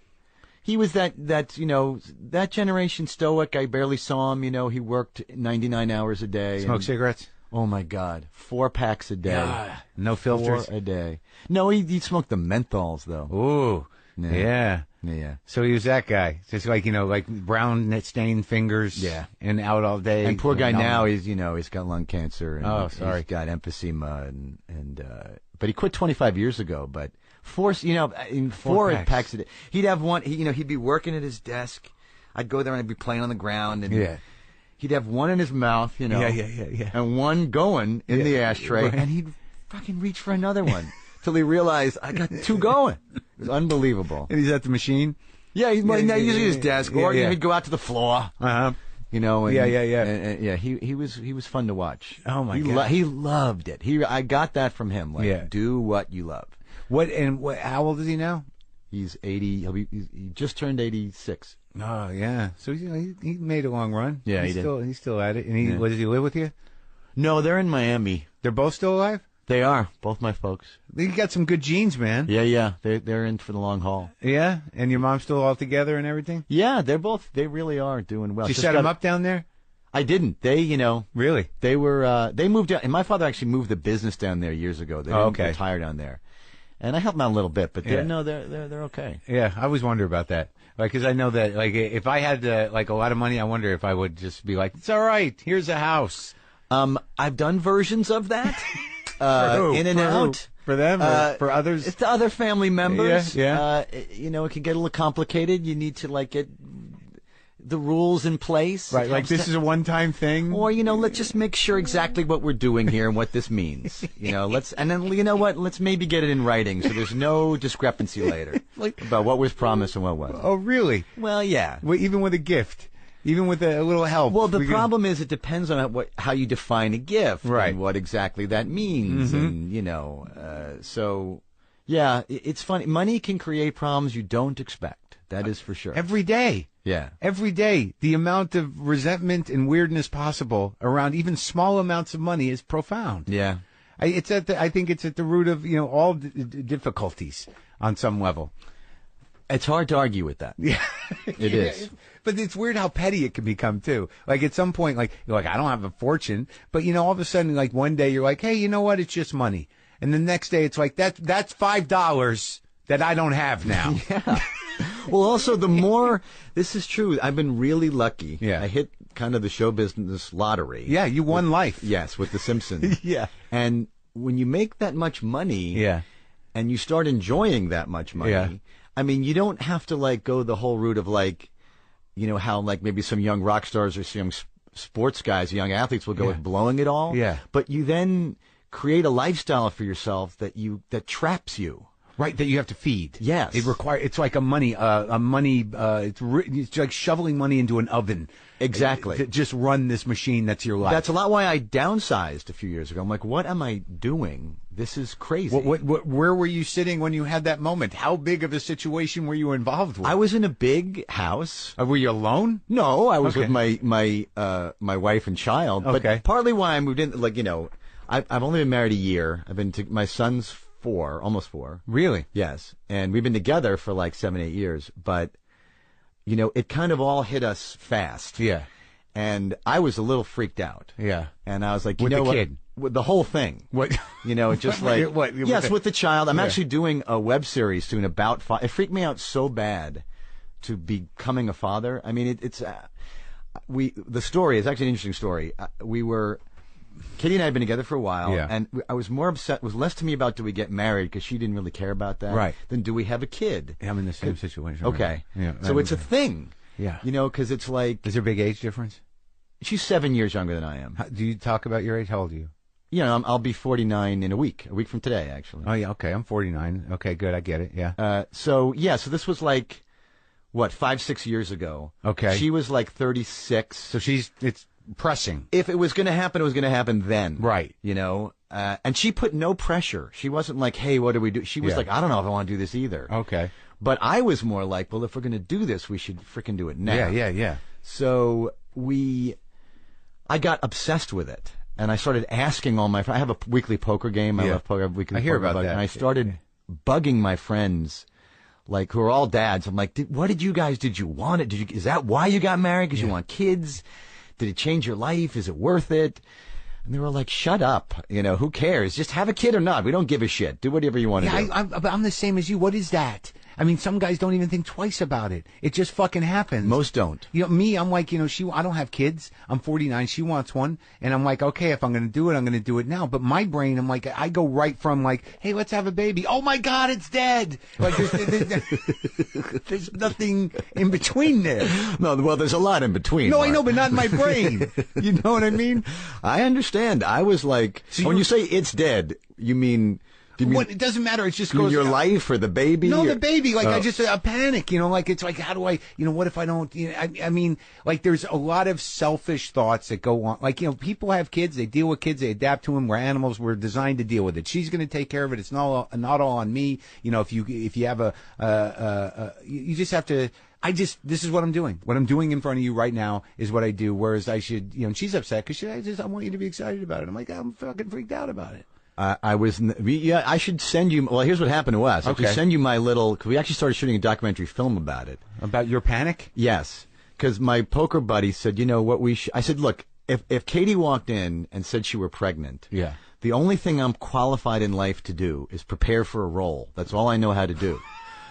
he was that generation stoic. I barely saw him. He worked 99 hours a day. Smoke cigarettes? Oh my God! 4 packs a day. Yeah. No filters? 4 a day. No, he smoked the menthols though. Ooh. Yeah. So he was that guy. Just like, like brown stained fingers. Yeah. And out all day. And poor guy now, he's got lung cancer. And sorry. He's got emphysema and but he quit 25 years ago. But 4 packs a day. He'd have one. He'd be working at his desk. I'd go there and I'd be playing on the ground and. Yeah. He'd have one in his mouth, Yeah. and one going in the ashtray, Right. and he'd fucking reach for another one till he realized I got 2 going. It was unbelievable. And he's at the machine? Yeah, usually his desk, or he'd go out to the floor. Uh-huh. You know, and, yeah. And he was fun to watch. Oh my God, he loved it. I got that from him. Like, do what you love. How old is he now? He's 80. He just turned 86. Oh yeah, so he made a long run. Yeah, he did. He's still at it. And does he live with you? No, they're in Miami. They're both still alive? They are, both my folks. You got some good genes, man. Yeah. They're in for the long haul. Yeah, and your mom's still all together and everything? Yeah, they really are doing well. Did you set them up down there? I didn't. They, Really? They were, they moved out, and my father actually moved the business down there years ago. They didn't retire down there. And I helped them out a little bit, but they're okay. Yeah, I always wonder about that. Like, because I know that, like, if I had, like, a lot of money, I wonder if I would just be like, it's all right, here's a house. I've done versions of that. In and out. For them or for others? It's to other family members. Yeah. It can get a little complicated. You need to, like, get the rules in place. Right, like this is a one-time thing? Or, let's just make sure exactly what we're doing here and what this means. And then, you know what, let's maybe get it in writing so there's no discrepancy later about what was promised and what wasn't. Oh, really? Well, yeah. Well, even with a gift? Even with a little help? Well, the problem is it depends on how you define a gift. Right. And what exactly that means. Mm-hmm. And, so, yeah, it's funny. Money can create problems you don't expect. That is for sure. Every day. Yeah. Every day. The amount of resentment and weirdness possible around even small amounts of money is profound. Yeah. I think it's at the root of, all difficulties on some level. It's hard to argue with that. Yeah. It is. But it's weird how petty it can become, too. Like, at some point, you're like, I don't have a fortune. But, all of a sudden, like, one day you're like, hey, you know what? It's just money. And the next day it's like, that's $5 that I don't have now. Yeah. Well, also, this is true. I've been really lucky. Yeah. I hit kind of the show business lottery. Yeah, you won life. Yes, with The Simpsons. Yeah. And when you make that much money. Yeah. And you start enjoying that much money. Yeah. I mean, you don't have to, go the whole route of, how, maybe some young rock stars or some young sports guys, young athletes will go with blowing it all. Yeah. But you then create a lifestyle for yourself that traps you. Right, that you have to feed. Yes. It's like it's like shoveling money into an oven. Exactly. To just run this machine that's your life. That's a lot why I downsized a few years ago. I'm like, what am I doing? This is crazy. Where were you sitting when you had that moment? How big of a situation were you involved with? I was in a big house. Were you alone? No, I was with my wife and child. Okay. But partly why I moved in, I've only been married a year. My son's almost 4. Really? Yes. And we've been together for 7-8 years. But, it kind of all hit us fast. Yeah. And I was a little freaked out. Yeah. And I was like, with the what? Kid? With the whole thing. What? Just like, what? Yes, with the child. I'm actually doing a web series soon about it freaked me out so bad to becoming a father. I mean, the story is actually an interesting story. Katie and I had been together for a while, and I was more upset. It was less to me about do we get married, because she didn't really care about that, right, than do we have a kid. I'm in the same situation. Okay. Right. Yeah. So it's a thing. Yeah. Because it's like... Is there a big age difference? She's 7 years younger than I am. Do you talk about your age? How old are you? I'll be 49 in a week from today, actually. Oh, yeah, okay. I'm 49. Okay, good. I get it, yeah. So this was 5-6 years ago. Okay. She was 36. So it's pressing. If it was going to happen, it was going to happen then. Right. And she put no pressure. She wasn't like, hey, what do we do? She was like, I don't know if I want to do this either. Okay. But I was more like, well, if we're going to do this, we should frickin' do it now. Yeah. So I got obsessed with it. And I started asking all my friends. I have a weekly poker game. I love poker. I hear about that. And I started bugging my friends, who are all dads. I'm like, what did you guys, did you want it? Is that why you got married? Because you want kids? Did it change your life? Is it worth it? And they were like, shut up. Who cares? Just have a kid or not. We don't give a shit. Do whatever you want to do. I'm the same as you. What is that? I mean, some guys don't even think twice about it. It just fucking happens. Most don't. Me, I'm like, I don't have kids. I'm 49. She wants one. And I'm like, okay, if I'm going to do it, I'm going to do it now. But my brain, I'm like, I go right from hey, let's have a baby. Oh my God, it's dead. There's nothing in between there. No, well, there's a lot in between. No, Mark. I know, but not in my brain. You know what I mean? I understand. I was like, when you say it's dead, you mean... It doesn't matter. It just goes. Your life or the baby? No, the baby. Like, I just, a panic, like, it's like, how do I, what if I don't, I mean, like, there's a lot of selfish thoughts that go on. Like, people have kids, they deal with kids, they adapt to them. We're animals, we're designed to deal with it. She's going to take care of it. It's not all on me. If you have you just have to, this is what I'm doing. What I'm doing in front of you right now is what I do. Whereas I should, and she's upset because I want you to be excited about it. I'm like, I'm fucking freaked out about it. I should send you. Well, here's what happened to us. Okay. I should send you my little. Cause we actually started shooting a documentary film about it. About your panic? Yes, because my poker buddy said, what I said, look, if Katie walked in and said she were pregnant, yeah, the only thing I'm qualified in life to do is prepare for a role. That's all I know how to do.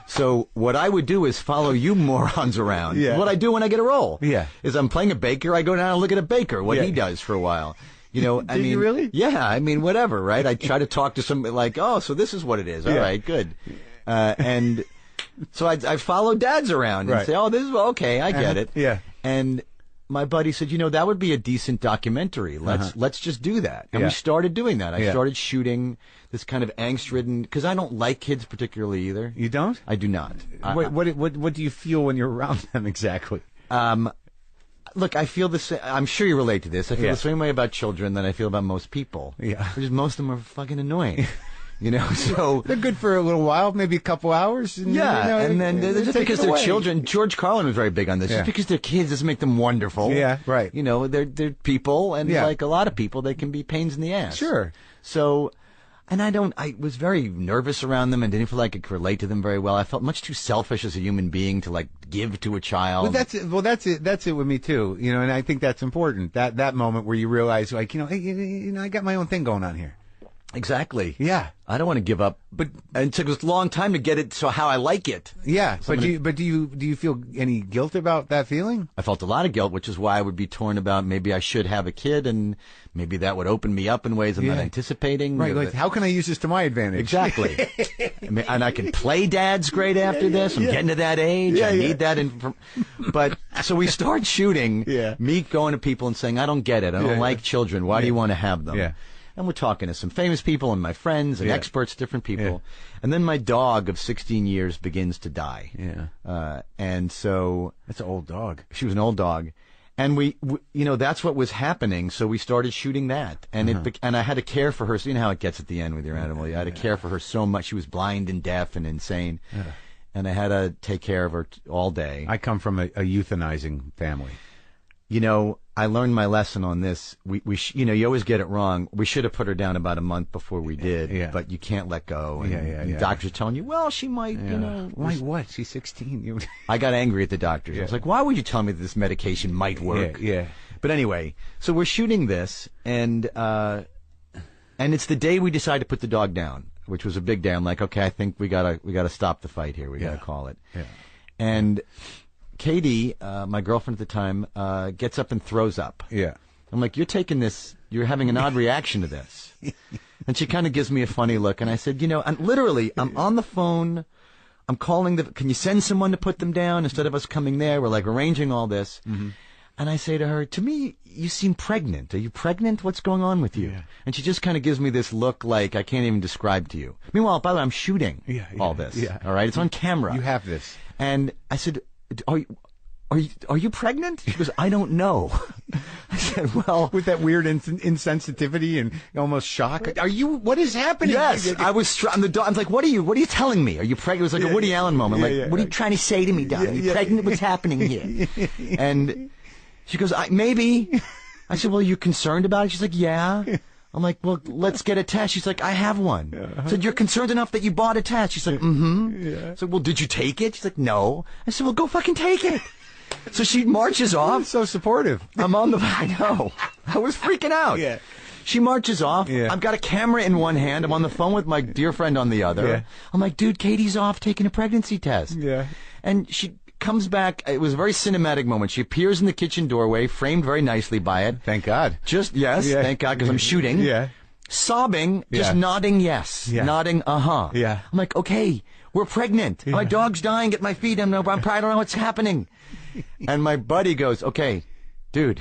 So what I would do is follow you morons around. Yeah. What I do when I get a role. Yeah. Is I'm playing a baker. I go down and look at a baker, what he does for a while. Did you really? Yeah, whatever, right? I try to talk to somebody like, oh, so this is what it is. All right, good. And so I follow dads around and say, oh, this is, okay, I get it. Yeah. And my buddy said, that would be a decent documentary. Let's just do that. And we started doing that. I started shooting this kind of angst-ridden, because I don't like kids particularly either. You don't? I do not. What do you feel when you're around them exactly? Look, I feel the same. I'm sure you relate to this. I feel the same way about children that I feel about most people. Yeah. Because most of them are fucking annoying. So they're good for a little while, maybe a couple hours. And then just because they're children. George Carlin was very big on this. Just because they're kids doesn't make them wonderful. Yeah, right. They're people, and like a lot of people, they can be pains in the ass. Sure. So, and I was very nervous around them and didn't feel like I could relate to them very well. I felt much too selfish as a human being to give to a child. Well, that's it with me too. And I think that's important. That moment where you realize, like, hey, I got my own thing going on here. Exactly. Yeah. I don't want to give up, and it took us a long time to get it so how I like it. Yeah. But do you feel any guilt about that feeling? I felt a lot of guilt, which is why I would be torn about maybe I should have a kid, and maybe that would open me up in ways I'm not anticipating. Right. Like, how can I use this to my advantage? Exactly. And I can play dads great after this. I'm getting to that age. I need that. But so we start shooting. Me going to people and saying, I don't get it. I don't like children. Why do you want to have them? Yeah. And we're talking to some famous people and my friends and experts, different people. Yeah. And then my dog of 16 years begins to die. Yeah. And so... That's an old dog. She was an old dog. And we that's what was happening. So we started shooting that. And and I had to care for her. So you know how it gets at the end with your animal. You had to care for her so much. She was blind and deaf and insane. Yeah. And I had to take care of her all day. I come from a euthanizing family. I learned my lesson on this. You always get it wrong. We should have put her down about a month before we did, but you can't let go. And doctors are telling you, well, she might, Why what? She's 16. I got angry at the doctors. I was like, why would you tell me that this medication might work? Yeah. But anyway, so we're shooting this, and it's the day we decide to put the dog down, which was a big day. I'm like, okay, I think we gotta stop the fight here. We gotta call it. Yeah. And Katie, my girlfriend at the time, gets up and throws up. Yeah. I'm like, you're having an odd reaction to this. And she kind of gives me a funny look. And I said, and literally, I'm on the phone. I'm calling can you send someone to put them down instead of us coming there? We're arranging all this. Mm-hmm. And I say to her, to me, you seem pregnant. Are you pregnant? What's going on with you? Yeah. And she just kind of gives me this look like I can't even describe to you. Meanwhile, by the way, I'm shooting all this. Yeah. All right. It's on camera. You have this. And I said, Are you pregnant? She goes, I don't know. I said, well, with that weird insensitivity and almost shock. What is happening? Yes, I was. I was like, what are you telling me? Are you pregnant? It was like a Woody Allen moment. What are you trying to say to me, Don? Are you pregnant? What's happening here? And she goes, maybe. I said, well, are you concerned about it? She's like, yeah. I'm like, well, let's get a test. She's like, I have one. I said, you're concerned enough that you bought a test? She's like, mm-hmm. Yeah. I said, well, did you take it? She's like, no. I said, well, go fucking take it. So she marches off. So supportive. I'm on I know. I was freaking out. Yeah. She marches off. Yeah. I've got a camera in one hand. I'm on the phone with my dear friend on the other. Yeah. I'm like, dude, Katie's off taking a pregnancy test. Yeah. And she comes back. It was a very cinematic moment. She appears in the kitchen doorway, framed very nicely by it. Thank God. Thank God, because I'm shooting. Yeah. Sobbing, just nodding yes. Yeah. Nodding, uh-huh. Yeah. I'm like, okay, we're pregnant. Yeah. My dog's dying at my feet. I don't know what's happening. And my buddy goes, okay, dude,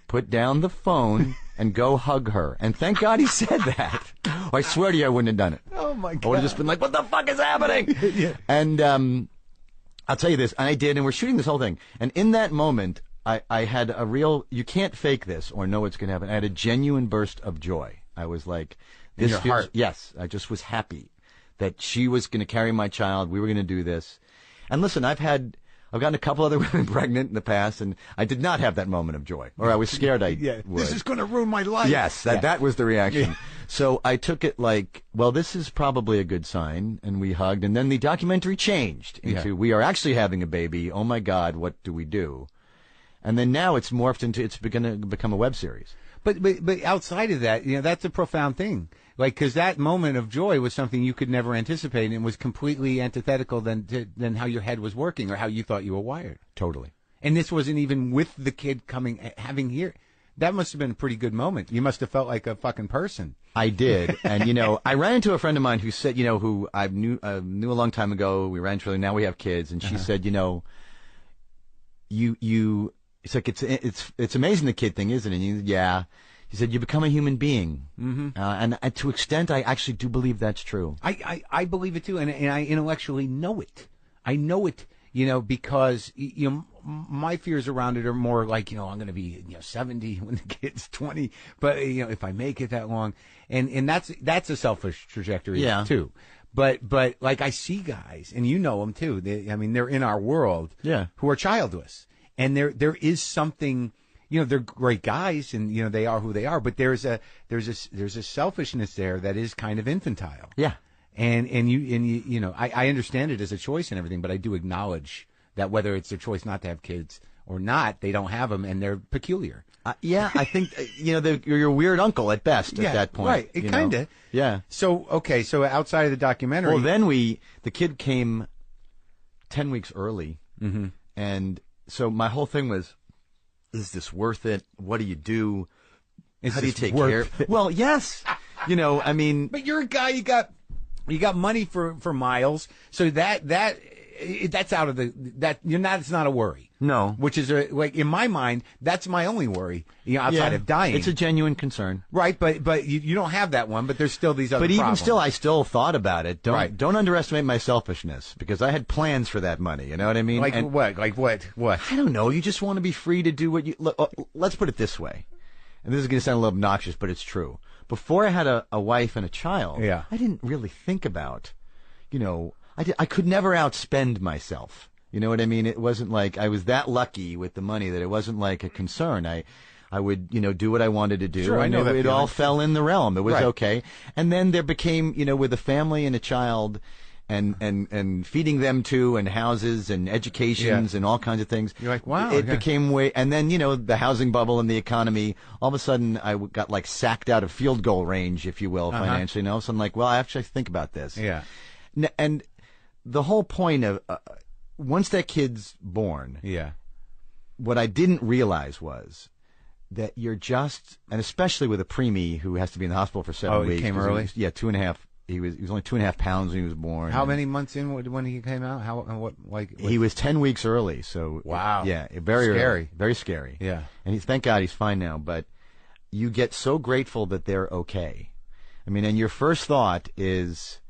put down the phone and go hug her. And thank God he said that. I swear to you, I wouldn't have done it. Oh, Oh, my God. I would have just been like, what the fuck is happening? Yeah. And I'll tell you this, and I did, and we're shooting this whole thing. And in that moment, I had a real, you can't fake this or know what's going to happen. I had a genuine burst of joy. I was like, in your heart. Yes, I just was happy that she was going to carry my child. We were going to do this. And listen, I've gotten a couple other women pregnant in the past, and I did not have that moment of joy, or I was scared I would. This is going to ruin my life. Yes, that was the reaction. Yeah. So I took it like, well, this is probably a good sign, and we hugged, and then the documentary changed into, we are actually having a baby. Oh my God, what do we do? And then now it's morphed into, it's going to become a web series. But outside of that, that's a profound thing. Like, because that moment of joy was something you could never anticipate, and was completely antithetical than how your head was working or how you thought you were wired. Totally. And this wasn't even with the kid having here. That must have been a pretty good moment. You must have felt like a fucking person. I did. And, I ran into a friend of mine who said, who I knew a long time ago. We ran into her, now we have kids. And she said, it's like, it's amazing the kid thing, isn't it? Yeah. He said, you become a human being. Mm-hmm. And to an extent, I actually do believe that's true. I believe it too. And I intellectually know it. I know it, because, my fears around it are more like, I'm going to be, 70 when the kid's 20. But, if I make it that long. And that's a selfish trajectory too. But like I see guys, and you know them too. They're in our world. Yeah. Who are childless. And there is something, they're great guys, and they are who they are. But there's a selfishness there that is kind of infantile. Yeah, and I understand it as a choice and everything, but I do acknowledge that whether it's their choice not to have kids or not, they don't have them, and they're peculiar. Yeah, I think you're your weird uncle at best at that point. Right, it kind of. Yeah. So outside of the documentary, well, then the kid came 10 weeks early, and so my whole thing was, is this worth it? What do you do? How do you take care of it? Well, yes. But you're a guy, you got money for miles, so that's out of it's not a worry. No. Which is like, in my mind, that's my only worry, outside of dying. It's a genuine concern. Right, but you don't have that one, but there's still these other problems. But even still, I still thought about it. Don't underestimate my selfishness, because I had plans for that money, you know what I mean? Like what? Like what? What? I don't know. You just want to be free to do what you... let's put it this way. And this is going to sound a little obnoxious, but it's true. Before I had a wife and a child, I didn't really think about, I could never outspend myself. You know what I mean? It wasn't like I was that lucky with the money that it wasn't like a concern. I would, do what I wanted to do. Sure, I know that it all fell in the realm. It was okay. And then there became, with a family and a child and feeding them too, and houses and educations and all kinds of things. You're like, wow. It became way, and then, the housing bubble and the economy, all of a sudden I got like sacked out of field goal range, if you will, financially. So I'm like, well, I actually think about this. Yeah. And the whole point of, once that kid's born, what I didn't realize was that you're just, and especially with a preemie who has to be in the hospital for 7 weeks. He came early? 2.5. He was only 2.5 pounds when he was born. How many months in when he came out? What? He was 10 weeks early. So wow. Very scary. Early, very scary. Yeah. And thank God he's fine now. But you get so grateful that they're okay. And your first thought is,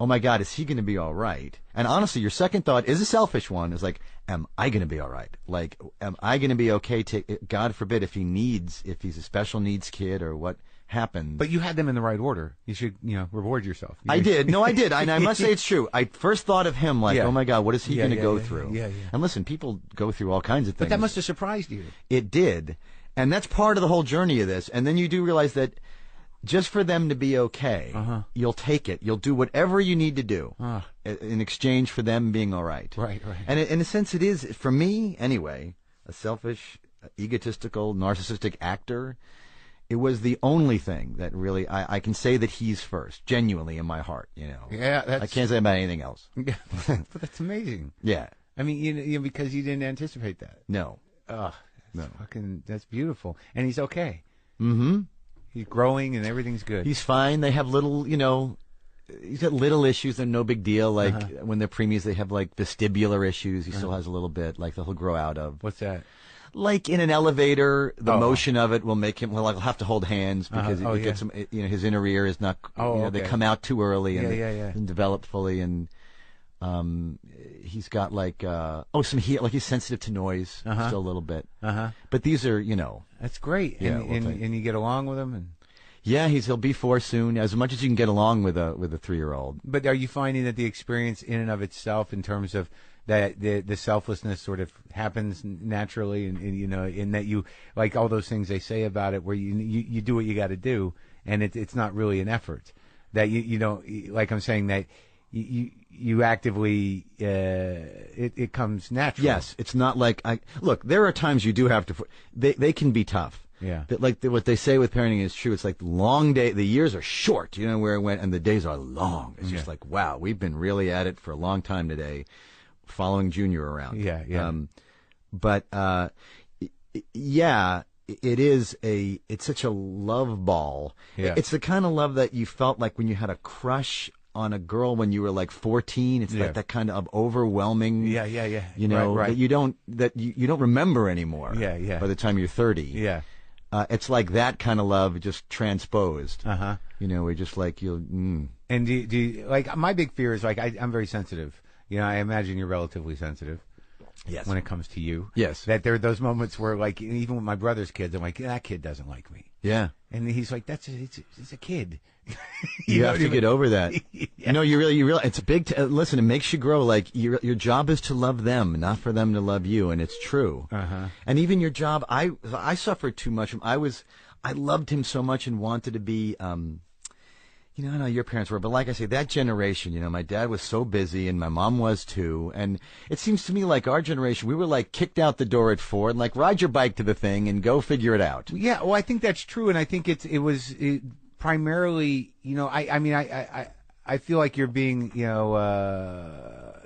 oh my God, is he going to be all right? And honestly, your second thought is a selfish one. Is like, am I going to be all right? Like, am I going to be okay? God forbid if he's a special needs kid or what happens. But you had them in the right order. You should, reward yourself. I did. No, I did. And I must say it's true. I first thought of him like, oh my God, what is he going to go through? Yeah. And listen, people go through all kinds of things. But that must have surprised you. It did. And that's part of the whole journey of this. And then you do realize that just for them to be okay, you'll take it. You'll do whatever you need to do in exchange for them being all right. Right. And in a sense, it is, for me anyway, a selfish, egotistical, narcissistic actor. It was the only thing that really, I can say that he's first, genuinely in my heart, Yeah, I can't say about anything else. But that's amazing. Yeah. Because you didn't anticipate that. No. No. That's beautiful. And he's okay. Mm-hmm. He's growing and everything's good. He's fine. They have little, he's got little issues. They're no big deal. Like when they're preemies, they have like vestibular issues. He still has a little bit, like that he'll grow out of. What's that? Like in an elevator, the motion of it will make him. Well, I'll have to hold hands because it gets him. His inner ear is not. They come out too early and and develop fully. And he's got like like he's sensitive to noise still a little bit. But these are that's great. Yeah, and you get along with him and. Yeah, he'll be 4 soon. As much as you can get along with a 3-year-old. But are you finding that the experience in and of itself, in terms of that the selflessness, sort of happens naturally, and in that you like all those things they say about it, where you do what you got to do, and it's not really an effort. That you don't, like I'm saying, that you actively it comes natural. Yes, it's not like look. There are times you do have to. They can be tough. Yeah. What they say with parenting is true. It's like long day. The years are short, where it went, and the days are long. It's just like, wow, we've been really at it for a long time today, following Junior around. Yeah. But it's such a love ball. Yeah. It's the kind of love that you felt like when you had a crush on a girl when you were like 14. It's like that kind of overwhelming. Yeah. Right. That you don't remember anymore. Yeah. By the time you're 30. Yeah. It's like that kind of love just transposed. We're just like And do you, like, my big fear is like I'm very sensitive. I imagine you're relatively sensitive. Yes. When it comes to you. Yes. That there are those moments where, like, even with my brother's kids, I'm like, that kid doesn't like me. Yeah. And he's like, it's a kid. You have to get over that. Yeah. You really, it's a big, listen, it makes you grow. Like, your job is to love them, not for them to love you. And it's true. And even your job, I suffered too much. I loved him so much and wanted to be, I know your parents were, but like I say, that generation, my dad was so busy and my mom was too. And it seems to me like our generation, we were like kicked out the door at 4 and like ride your bike to the thing and go figure it out. Yeah, well, I think that's true. And I think it was primarily, I feel like you're being,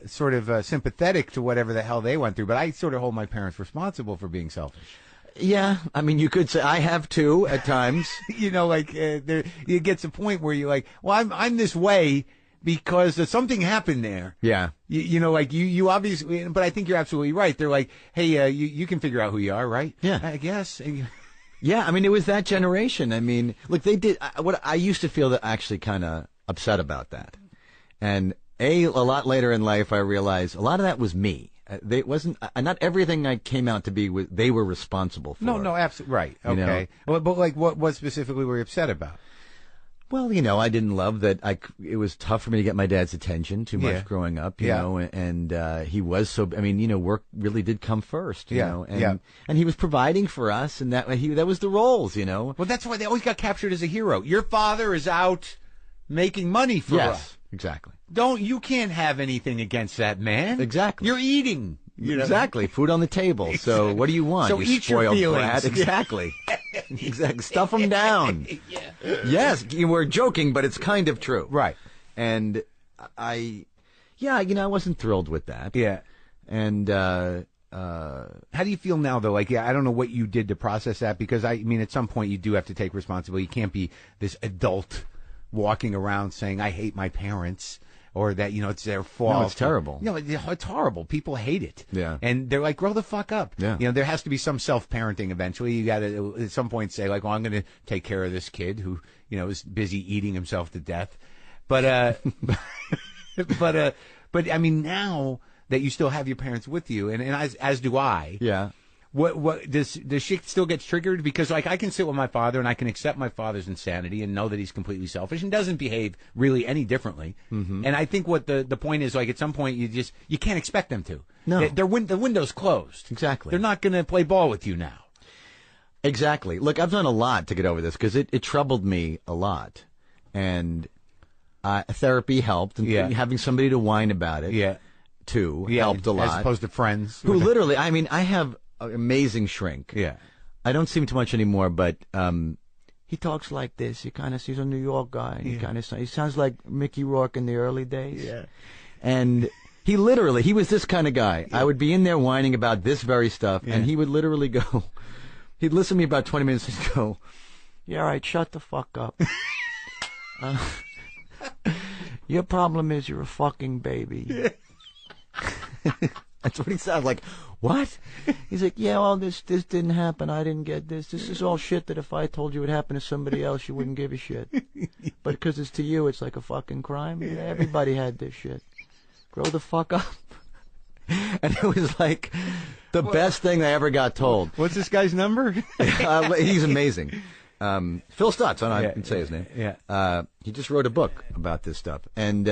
sort of sympathetic to whatever the hell they went through. But I sort of hold my parents responsible for being selfish. Yeah, I mean, you could say I have too at times. There it gets a point where you're like, well, I'm this way because something happened there. Yeah. You obviously, but I think you're absolutely right. They're like, hey, you can figure out who you are, right? Yeah. I guess. Yeah, I mean, it was that generation. I mean, look, they did what I used to feel that actually kind of upset about that. And a lot later in life, I realized a lot of that was me. They wasn't not everything I came out to be. They were responsible for. No, absolutely right. Okay, but like, what specifically were you upset about? Well, I didn't love that. It was tough for me to get my dad's attention too much growing up. You know, and he was so. I mean, work really did come first. You know, and he was providing for us, and that was the roles. Well, that's why they always got captured as a hero. Your father is out making money for us. Exactly. You can't have anything against that man. Exactly. You're eating. Exactly. Food on the table. Exactly. So what do you want? So you eat your feelings. Brat. Exactly. Exactly. Stuff them down. Yes, you were joking, but it's kind of true. Right. And I wasn't thrilled with that. Yeah. And how do you feel now, though? Like, I don't know what you did to process that, because I mean, at some point you do have to take responsibility. You can't be this adult walking around saying, I hate my parents, or that, it's their fault. No, it's terrible. It's horrible. People hate it. Yeah. And they're like, grow the fuck up. Yeah. There has to be some self-parenting eventually. You got to, at some point, say, like, well, I'm going to take care of this kid who, is busy eating himself to death. But, but I mean, now that you still have your parents with you, and as do I. Yeah. What does shit still get triggered? Because, like, I can sit with my father and I can accept my father's insanity and know that he's completely selfish and doesn't behave really any differently. Mm-hmm. And I think what the point is, like, at some point you can't expect them to. No, the window's closed. Exactly. They're not going to play ball with you now. Exactly. Look, I've done a lot to get over this because it troubled me a lot, and therapy helped, and having somebody to whine about it, too, helped a lot. As opposed to friends who literally, I mean, I have amazing shrink. Yeah. I don't see him too much anymore, but he talks like this. He's a New York guy. He sounds like Mickey Rourke in the early days. Yeah. And he was this kind of guy. Yeah. I would be in there whining about this very stuff, and he would literally go, he'd listen to me about 20 minutes and go, yeah, all right, shut the fuck up. Your problem is you're a fucking baby. That's what he sounds like. What? He's like, yeah, well, this didn't happen. I didn't get this. This is all shit that if I told you it happened to somebody else, you wouldn't give a shit. But because it's to you, it's like a fucking crime. Yeah, everybody had this shit. Grow the fuck up. And it was like the best thing I ever got told. What's this guy's number? He's amazing. Phil Stutz, I can say his name. Yeah. He just wrote a book about this stuff. And,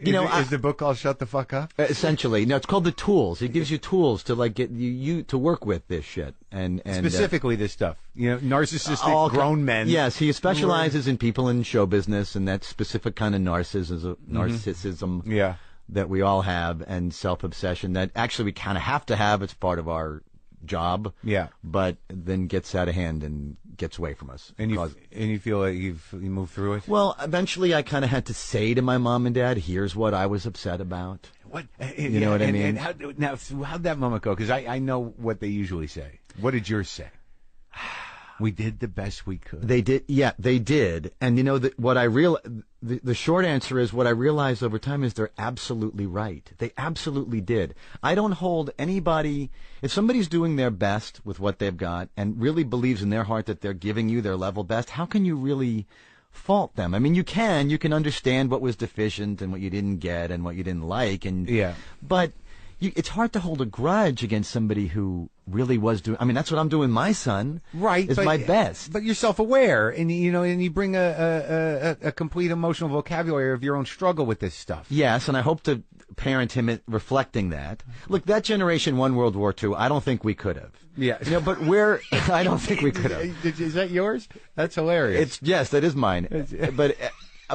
is the book called Shut the Fuck Up? Essentially. No, it's called The Tools. It gives you tools to like get you to work with this shit. And specifically this stuff. Narcissistic grown men. Yes, he specializes in people in show business and that specific kind of narcissism. Yeah. That we all have, and self-obsession that actually we kind of have to have. It's part of our job. Yeah. But then gets out of hand and gets away from us. And you feel like you moved through it? Well, eventually I kind of had to say to my mom and dad, here's what I was upset about. What? You know what I mean? How'd that moment go? Because I know what they usually say. What did yours say? We did the best we could. They did. Yeah, they did. And the short answer is what I realized over time is they're absolutely right. They absolutely did. I don't hold anybody, if somebody's doing their best with what they've got and really believes in their heart that they're giving you their level best, how can you really fault them? I mean, you can understand what was deficient and what you didn't get and what you didn't like. But it's hard to hold a grudge against somebody who really was doing. I mean, that's what I'm doing. My son, right, is my best. But you're self-aware, and you bring a complete emotional vocabulary of your own struggle with this stuff. Yes, and I hope to parent him reflecting that. Look, that generation won World War II. I don't think we could have. Yeah, but I don't think we could have. Is that yours? That's hilarious. Yes, that is mine.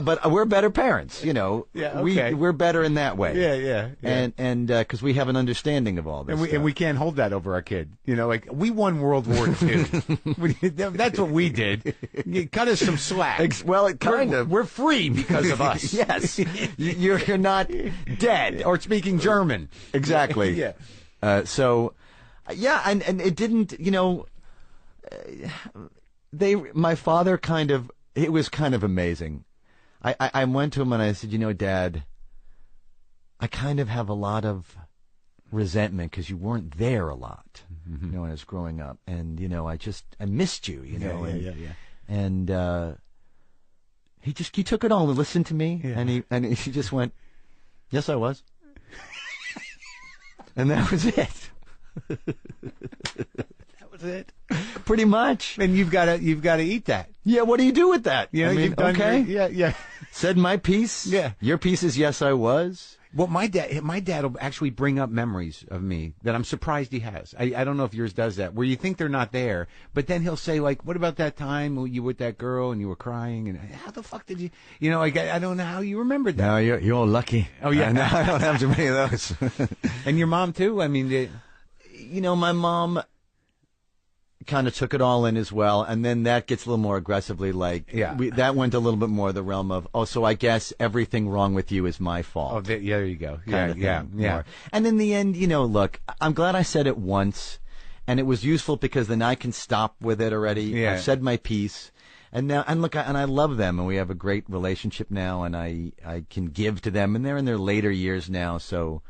But we're better parents, Yeah, okay. We're better in that way. Yeah. And because we have an understanding of all this, and we can't hold that over our kid. Like we won World War II. That's what we did. You cut us some slack. We're free because of us. Yes, you're not dead or speaking German. Exactly. Yeah. And it didn't. My father it was kind of amazing. I went to him and I said, Dad, I kind of have a lot of resentment because you weren't there a lot, when I was growing up. And, I missed you, Yeah. And he took it all and listened to me. Yeah. And he just went, yes, I was. And that was it. It pretty much. And you've got to eat that. Yeah, what do you do with that? You've done okay. Yeah. Said my piece. Yeah. Your piece is yes, I was. Well, my dad will actually bring up memories of me that I'm surprised he has. I don't know if yours does that, where you think they're not there, but then he'll say, like, what about that time you were with that girl and you were crying, and how the fuck did you, I don't know how you remembered that. No, you're lucky. Oh, yeah. No, I don't have too many of those. And your mom, too? I mean, my mom kind of took it all in as well, and then that gets a little more aggressively that went a little bit more the realm of, so I guess everything wrong with you is my fault. Oh, there you go. Yeah. And in the end, look, I'm glad I said it once, and it was useful because then I can stop with it already. Yeah. I've said my piece, and now, and look, and I love them, and we have a great relationship now, and I can give to them, and they're in their later years now, so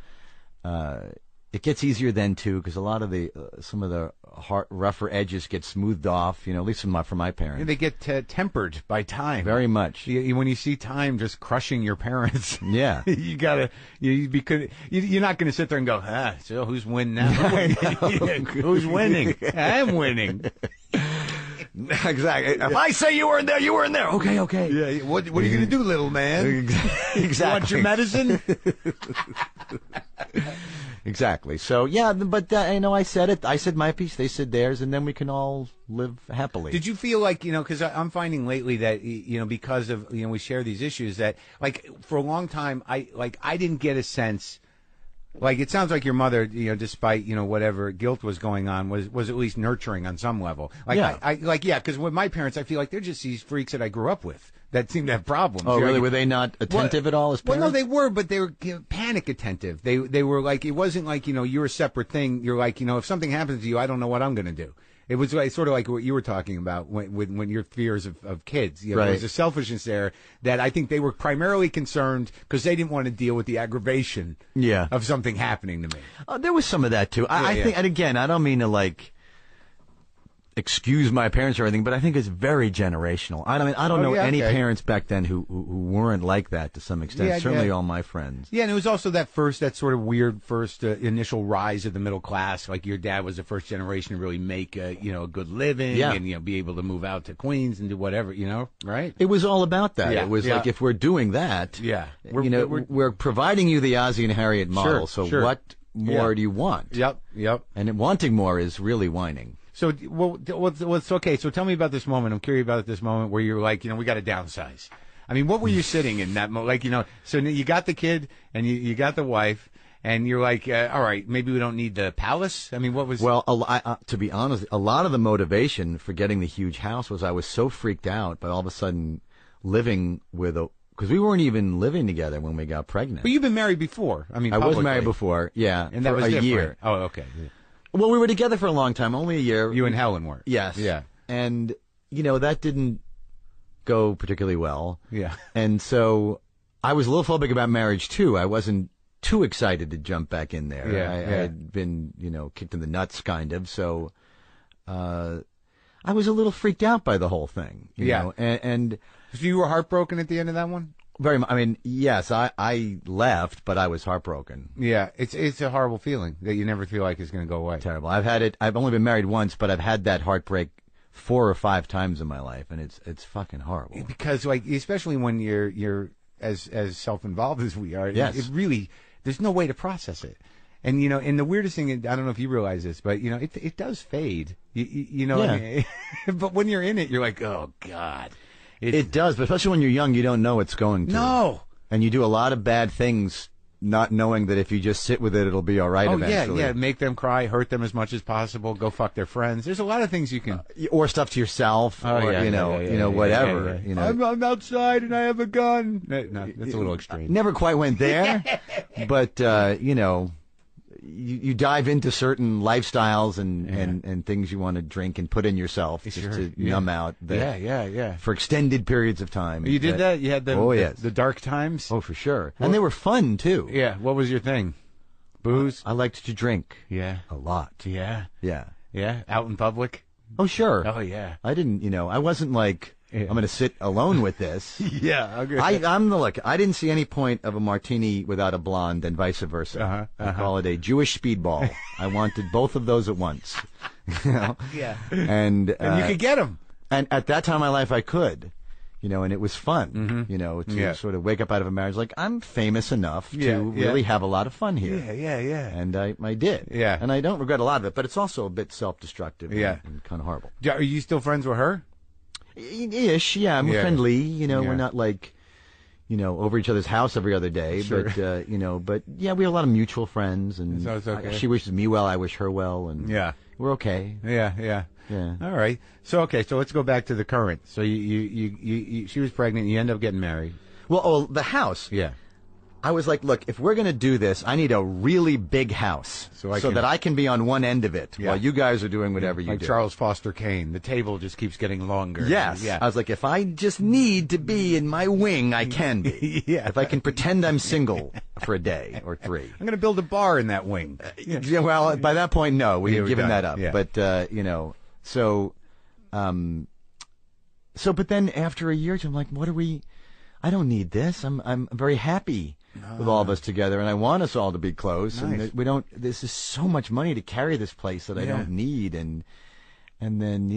it gets easier then too, because a lot of some of the rougher edges get smoothed off. At least for my parents, they get tempered by time. Very much. When you see time just crushing your parents, yeah, you gotta. You're not going to sit there and go, so who's winning now? Who's winning? I'm winning. Exactly. If I say you were in there, you were in there. Okay. Yeah. What are you going to do, little man? Exactly. You want your medicine? Exactly. So, yeah, but, I said it. I said my piece. They said theirs, and then we can all live happily. Did you feel like, because I'm finding lately that, because of, we share these issues that, like, for a long time, I didn't get a sense, like, it sounds like your mother, despite, whatever guilt was going on, was at least nurturing on some level. Like, yeah. Because with my parents, I feel like they're just these freaks that I grew up with. that seemed to have problems. Oh, really? Were they not attentive at all as parents? Well, no, they were, but they were panic attentive. They were like, it wasn't like, you're a separate thing. You're like, if something happens to you, I don't know what I'm going to do. It was like, sort of like what you were talking about when your fears of kids. There was a selfishness there that I think they were primarily concerned because they didn't want to deal with the aggravation of something happening to me. There was some of that, too. I think, and again, I don't mean to, excuse my parents or anything, but I think it's very generational. I don't know any parents back then who weren't like that to some extent. Certainly all my friends. Yeah, and it was also that sort of weird first initial rise of the middle class. Like your dad was the first generation to really make a good living and be able to move out to Queens and do whatever, right? It was all about that. Yeah. It was like if we're doing that, we're providing you the Ozzie and Harriet model. What more do you want? Yep. And wanting more is really whining. So, what's okay? So, tell me about this moment. I'm curious about this moment where you're like, we got to downsize. I mean, what were you sitting in that moment? Like, so you got the kid and you got the wife, and you're like, all right, maybe we don't need the palace. I mean, what was? Well, to be honest, a lot of the motivation for getting the huge house was I was so freaked out by all of a sudden living with because we weren't even living together when we got pregnant. But you've been married before. I mean, I was married before, and that was a year. Oh, okay. Well, we were together for a long time, only a year. You and Helen were. Yes. Yeah. And, that didn't go particularly well. Yeah. And so I was a little phobic about marriage, too. I wasn't too excited to jump back in there. I had been, kicked in the nuts, kind of. So I was a little freaked out by the whole thing. You know? And so you were heartbroken at the end of that one? Very much. I mean, yes, I left, but I was heartbroken. Yeah, it's a horrible feeling that you never feel like it's going to go away. Terrible. I've had it. I've only been married once, but I've had that heartbreak 4 or 5 times in my life, and it's fucking horrible. Because especially when you're as self-involved as we are, it really there's no way to process it. And and the weirdest thing, I don't know if you realize this, but it does fade. You know what I mean? But when you're in it, you're like, oh God. It does, but especially when you're young, you don't know it's going to. No. And you do a lot of bad things not knowing that if you just sit with it, it'll be all right eventually. Yeah. Make them cry, hurt them as much as possible, go fuck their friends. There's a lot of things you can... or stuff to yourself, or, whatever. Yeah. I'm outside and I have a gun. No, that's a little extreme. Never quite went there, but, you dive into certain lifestyles and things you want to drink and put in yourself just to numb out. For extended periods of time. You did that? You had the dark times? Oh, for sure. And they were fun, too. Yeah. What was your thing? Booze? I liked to drink. Yeah. A lot. Yeah. Yeah. Yeah? Out in public? Oh, sure. Oh, yeah. I didn't, I wasn't like... I'm going to sit alone with this. Yeah. Okay. I didn't see any point of a martini without a blonde and vice versa. I call it a Jewish speedball. I wanted both of those at once. Yeah. And you could get them. And at that time in my life, I could. And it was fun, to sort of wake up out of a marriage like, I'm famous enough to really have a lot of fun here. Yeah. And I did. Yeah. And I don't regret a lot of it, but it's also a bit self-destructive and kind of horrible. Are you still friends with her? Ish, yeah. I'm friendly. We're not like, over each other's house every other day. Sure. But we have a lot of mutual friends, and so it's okay. She wishes me well, I wish her well, and we're okay. Yeah. All right. So let's go back to the current. So you she was pregnant. You end up getting married. Well, the house. Yeah. I was like, look, if we're going to do this, I need a really big house so that I can be on one end of it while you guys are doing whatever you do. Like Charles Foster Kane. The table just keeps getting longer. Yes. Yeah. I was like, if I just need to be in my wing, I can be. If I can pretend I'm single for a day or 3. I'm going to build a bar in that wing. Well, by that point, no. We had given that up. Yeah. But, but then after a year, I'm like, I don't need this. I'm very happy with all of us together, and I want us all to be close. Nice. And this is so much money to carry this place that I don't need, and then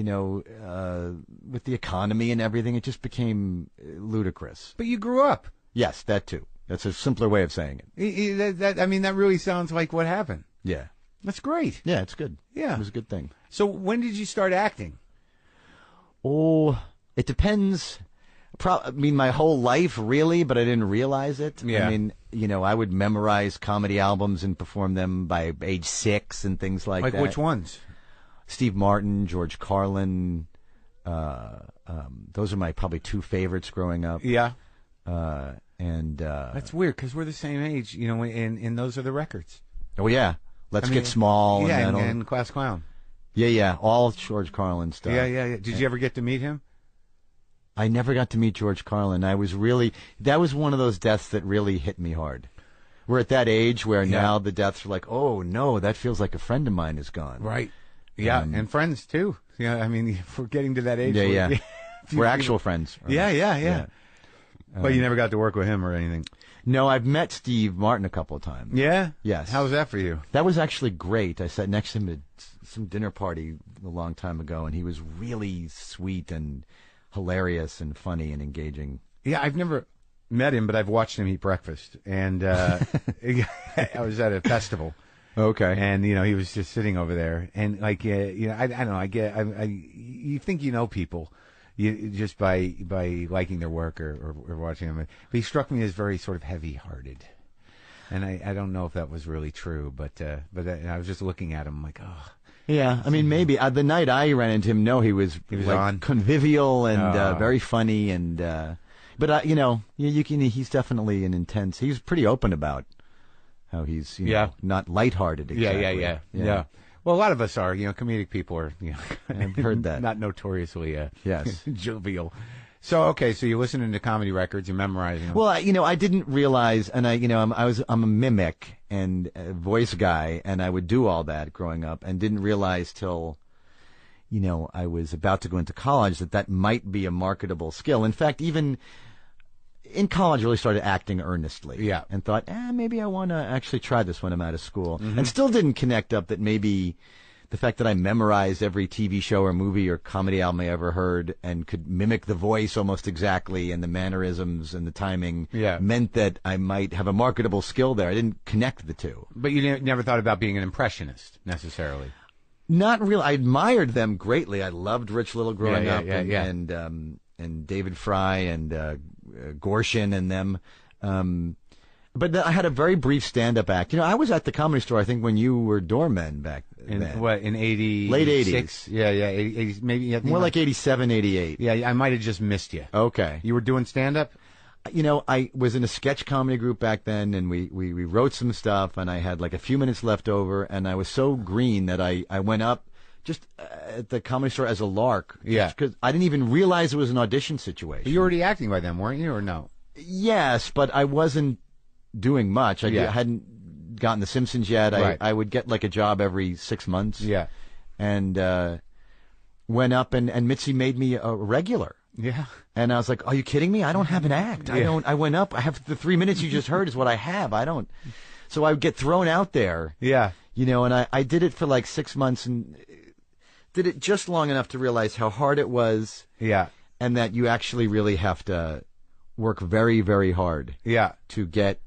with the economy and everything, it just became ludicrous. But you grew up. Yes, that too. That's a simpler way of saying it. That really sounds like what happened. Yeah, that's great. Yeah, it's good. Yeah, it was a good thing. So when did you start acting? Oh, it depends. My whole life, really, but I didn't realize it. Yeah. I mean, I would memorize comedy albums and perform them by age 6 and things like that. Like which ones? Steve Martin, George Carlin, Those are my probably two favorites growing up. Yeah. That's weird because we're the same age, and those are the records. Oh, yeah. Let's Get Small. Yeah, and Class Clown. Yeah. All George Carlin stuff. Yeah. Did you ever get to meet him? I never got to meet George Carlin. That was one of those deaths that really hit me hard. We're at that age where now the deaths are like, oh, no, that feels like a friend of mine is gone. Right. Yeah, and friends, too. Yeah, I mean, if we're getting to that age. Yeah. We're actual friends. Yeah. But you never got to work with him or anything? No, I've met Steve Martin a couple of times. Yeah? Yes. How was that for you? That was actually great. I sat next to him at some dinner party a long time ago, and he was really sweet and hilarious and funny and engaging. Yeah, I've never met him, but I've watched him eat breakfast. And I was at a festival. Okay. And, he was just sitting over there. And, I don't know, you think you know people. Just by liking their work or watching them. But he struck me as very sort of heavy-hearted. And I don't know if that was really true, but I was just looking at him like, oh. Yeah, I mean, maybe. The night I ran into him, he was like convivial and very funny. And but, he's definitely an intense. He's pretty open about how he's, not lighthearted exactly. Yeah. Well, a lot of us are, comedic people are, I've heard that. Not notoriously yes. jovial. So you're listening to comedy records, you're memorizing them. Well, I didn't realize, and I'm a mimic and a voice guy, and I would do all that growing up, and didn't realize till, I was about to go into college that might be a marketable skill. In fact, even in college, I really started acting earnestly. Yeah. And thought, maybe I want to actually try this when I'm out of school. Mm-hmm. And still didn't connect up that maybe the fact that I memorized every TV show or movie or comedy album I ever heard and could mimic the voice almost exactly and the mannerisms and the timing meant that I might have a marketable skill there. I didn't connect the two. But you never thought about being an impressionist, necessarily? Not really. I admired them greatly. I loved Rich Little growing up and David Fry and Gorshin and them. But I had a very brief stand-up act. I was at the Comedy Store, I think, when you were doorman back then. What, in 80? Late 80s. Yeah, 80, maybe. More like 87, 88. Yeah, I might have just missed you. Okay. You were doing stand-up? I was in a sketch comedy group back then, and we wrote some stuff, and I had like a few minutes left over, and I was so green that I went up just at the Comedy Store as a lark. Yeah. Because I didn't even realize it was an audition situation. But you were already acting by then, weren't you, or no? Yes, but I wasn't doing much. I hadn't gotten The Simpsons yet. Right. I would get like a job every 6 months. Yeah. And went up, and Mitzi made me a regular. Yeah. And I was like, are you kidding me? I don't have an act. Yeah. I went up. I have the 3 minutes you just heard is what I have. I don't. So I would get thrown out there. Yeah. And I did it for like 6 months and did it just long enough to realize how hard it was. Yeah. And that you actually really have to work very, very hard. Yeah. To get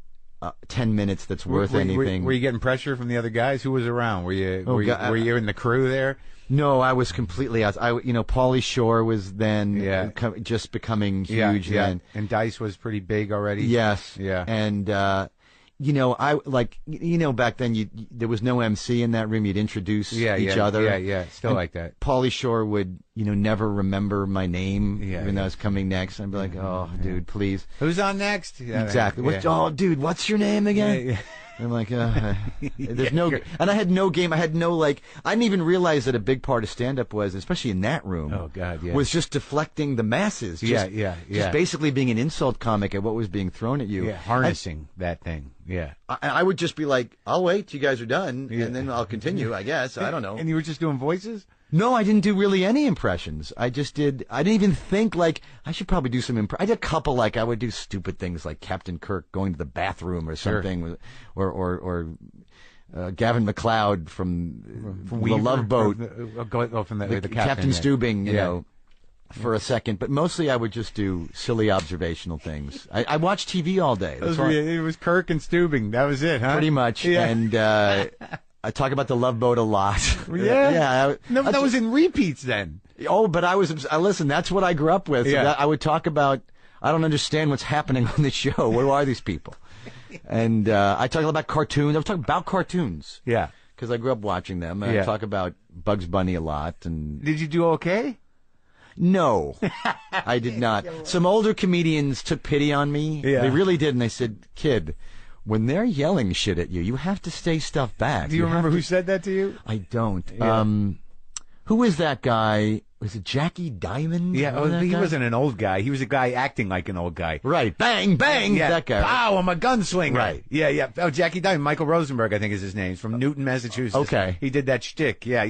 10 minminutes that's worth anything. Were you getting pressure from the other guys? Who was around? Were you in the crew there? No, I was completely out. Pauly Shore was then just becoming huge then. And Dice was pretty big already. Yes. Yeah. And back then there was no MC in that room. You'd introduce each other. Yeah. Still and like that. Pauly Shore would never remember my name when I was coming next. I'd be like, oh, dude, please. Who's on next? Yeah, exactly. Oh, dude, what's your name again? Yeah. I'm like, there's no, and I had no game. I had no I didn't even realize that a big part of stand-up was, especially in that room. Oh God, yeah. Was just deflecting the masses. Just basically being an insult comic at what was being thrown at you. Yeah, harnessing that thing. Yeah. I would just be like, I'll wait till you guys are done, and then I'll continue. I guess I don't know. And you were just doing voices? No, I didn't do really any impressions. I didn't even think I should probably do some I did a couple I would do stupid things like Captain Kirk going to the bathroom or something, or Gavin McLeod from The Love Boat, from the Captain Stubing, for a second. But mostly I would just do silly observational things. I watched TV all day. It was Kirk and Stubing. That was it, huh? Pretty much. Yeah. And I talk about The Love Boat a lot. Yeah? No, but that was in repeats then. Oh, but listen, that's what I grew up with. Yeah. I would talk about, I don't understand what's happening on the show. Who are these people? And I talk about cartoons. I was talking about cartoons. Yeah. Because I grew up watching them. I talk about Bugs Bunny a lot. And did you do okay? No, I did not. Some older comedians took pity on me. Yeah. They really did, and they said, "Kid, when they're yelling shit at you, you have to say stuff back." Do you remember who said that to you? I don't. Yeah. Who is that guy? Was it Jackie Diamond? Yeah, he wasn't an old guy. He was a guy acting like an old guy. Right. Bang, bang. Yeah. That guy. Wow, I'm a gunslinger. Right. Yeah, yeah. Oh, Jackie Diamond. Michael Rosenberg, I think is his name. He's from Newton, Massachusetts. Okay. He did that shtick. Yeah.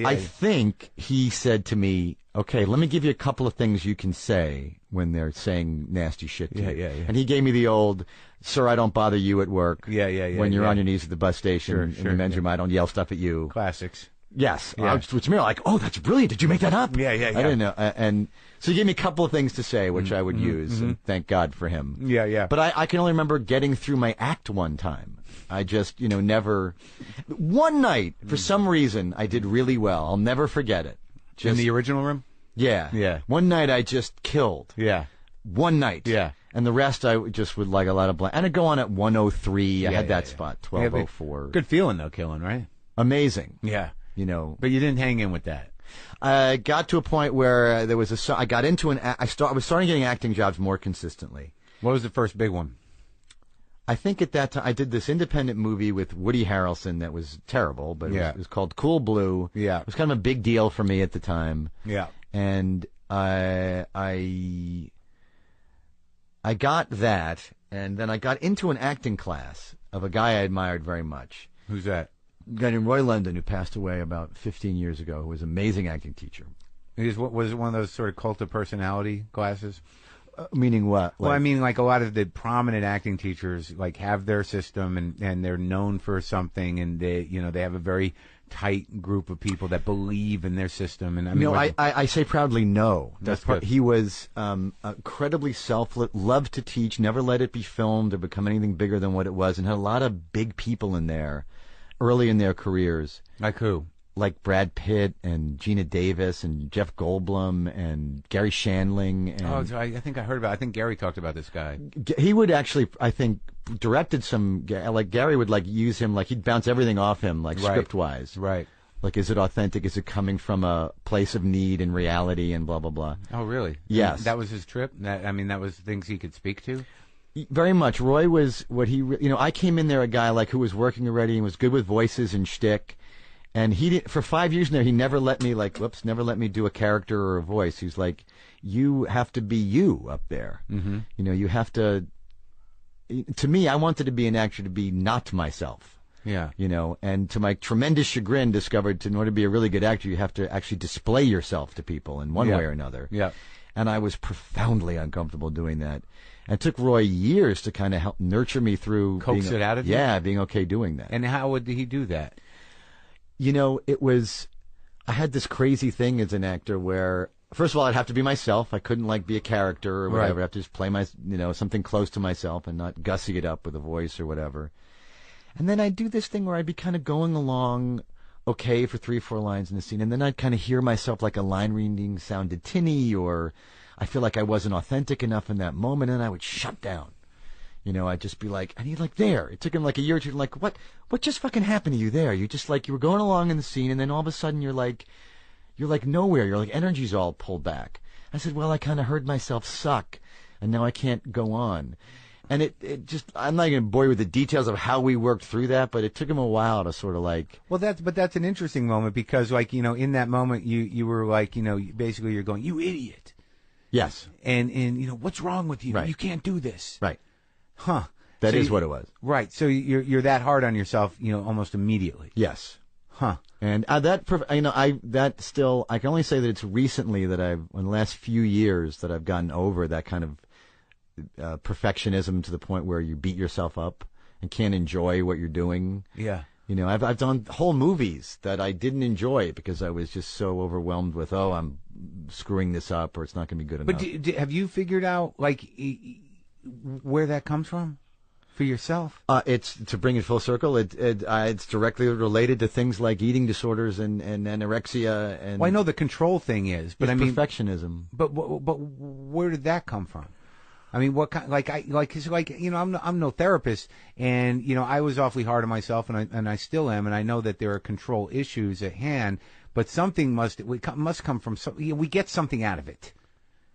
I think he said to me, "Okay, let me give you a couple of things you can say when they're saying nasty shit to you." Yeah. And he gave me the old, "Sir, I don't bother you at work." Yeah. When you're on your knees at the bus station in the men's room, I don't yell stuff at you. Classics. Yes. Yeah. Which made me like, "Oh, that's brilliant. Did you make that up?" Yeah. I didn't know. And so he gave me a couple of things to say, which I would use, and thank God for him. Yeah. But I can only remember getting through my act one time. I just, never. One night, for some reason, I did really well. I'll never forget it. In the original room? Yeah. Yeah. One night I just killed. Yeah. One night. Yeah. And the rest I just would like a lot of blank. And I'd go on at 103. I had that spot, 1204. Good feeling, though, killing, right? Amazing. Yeah. But you didn't hang in with that. I got to a point where there was I got into I was starting getting acting jobs more consistently. What was the first big one? I think at that time I did this independent movie with Woody Harrelson that was terrible, but it was called Cool Blue. Yeah. It was kind of a big deal for me at the time. Yeah. And I got that, and then I got into an acting class of a guy I admired very much. Who's that? A guy named Roy London, who passed away about 15 years ago, who was an amazing acting teacher. Was it one of those sort of cult of personality classes? Meaning what? Well, I mean, like a lot of the prominent acting teachers, like have their system and they're known for something, and they have a very tight group of people that believe in their system. And I say proudly no. That's good. He was incredibly selfless, loved to teach, never let it be filmed or become anything bigger than what it was, and had a lot of big people in there early in their careers. Like who? Like Brad Pitt and Gina Davis and Jeff Goldblum and Gary Shandling. And I think I heard about. I think Gary talked about this guy. He would actually, I think, directed some. Like Gary would use him. Like he'd bounce everything off him, script wise. Right. Like, is it authentic? Is it coming from a place of need and reality and blah blah blah? Oh, really? Yes. And that was his trip. That was things he could speak to. Very much. Roy was what he. I came in there a guy who was working already and was good with voices and shtick. And he did, for 5 years there, he never let me never let me do a character or a voice. He's like, you have to be you up there. Mm-hmm. You have to. To me, I wanted to be an actor to be not myself. Yeah. And to my tremendous chagrin, discovered in order to be a really good actor, you have to actually display yourself to people in one way or another. Yeah. And I was profoundly uncomfortable doing that. And it took Roy years to kind of help nurture me through coax it out of you. Yeah, being okay doing that. And how would he do that? It was, I had this crazy thing as an actor where, first of all, I'd have to be myself. I couldn't be a character or whatever. Right. I have to just play something close to myself and not gussy it up with a voice or whatever. And then I'd do this thing where I'd be kind of going along okay for 3 or 4 lines in the scene. And then I'd kind of hear myself like a line reading sounded tinny, or I feel like I wasn't authentic enough in that moment, and I would shut down. I'd just be like, I need there. It took him a year or two, what just fucking happened to you there? You just you were going along in the scene, and then all of a sudden you're nowhere. Your energy's all pulled back. I said, well, I kind of heard myself suck, and now I can't go on. And it just, I'm not going to bore you with the details of how we worked through that, but it took him a while to sort of Well, that's an interesting moment because in that moment you were basically you're going, you idiot. Yes. And what's wrong with you? Right. You can't do this. Right. Huh. That is what it was. Right. So you're that hard on yourself, almost immediately. Yes. Huh. And I can only say that it's recently that in the last few years that I've gotten over that kind of perfectionism to the point where you beat yourself up and can't enjoy what you're doing. Yeah. I've done whole movies that I didn't enjoy because I was just so overwhelmed with, I'm screwing this up or it's not going to be good enough. But have you figured out where that comes from for yourself? It's to bring it full circle. It's directly related to things like eating disorders and anorexia. And well, I know the control thing is, but perfectionism. But where did that come from? I mean, what kind? I'm no therapist, and I was awfully hard on myself, and I still am, and I know that there are control issues at hand. but something must come from some. We get something out of it,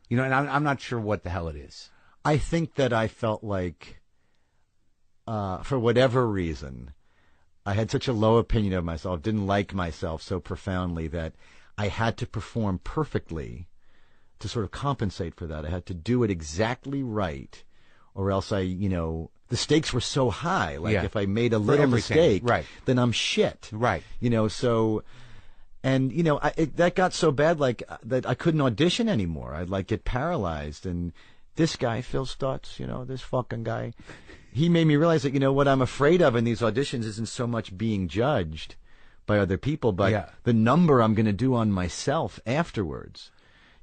and I'm not sure what the hell it is. I think that I felt like, for whatever reason, I had such a low opinion of myself, didn't like myself so profoundly that I had to perform perfectly to sort of compensate for that. I had to do it exactly right, or else the stakes were so high. Like if I made a little mistake, then I'm shit. Right. So, and that got so bad, like that I couldn't audition anymore. I'd like get paralyzed. And this guy, Phil Stutz, this fucking guy, he made me realize that what I'm afraid of in these auditions isn't so much being judged by other people, but the number I'm going to do on myself afterwards.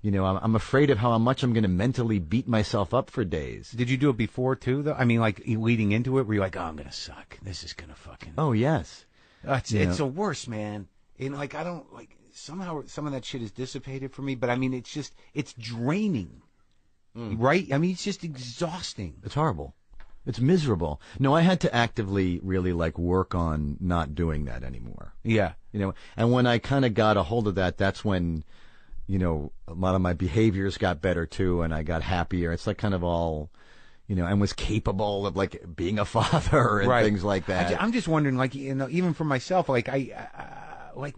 I'm afraid of how much I'm going to mentally beat myself up for days. Did you do it before, too, though? I mean, like, leading into it, were you like, oh, I'm going to suck. This is going to fucking... Oh, yes. It's the worst, man. And, like, I don't... Like, somehow some of that shit is dissipated for me, but, I mean, it's draining. Right? I mean, it's just exhausting. It's horrible. It's miserable. No, I had to actively really, like, work on not doing that anymore. Yeah. And when I kind of got a hold of that, that's when... a lot of my behaviors got better too, and I got happier. It's like kind of all, and was capable of like being a father and things like that. I'm just wondering, like, even for myself, like like,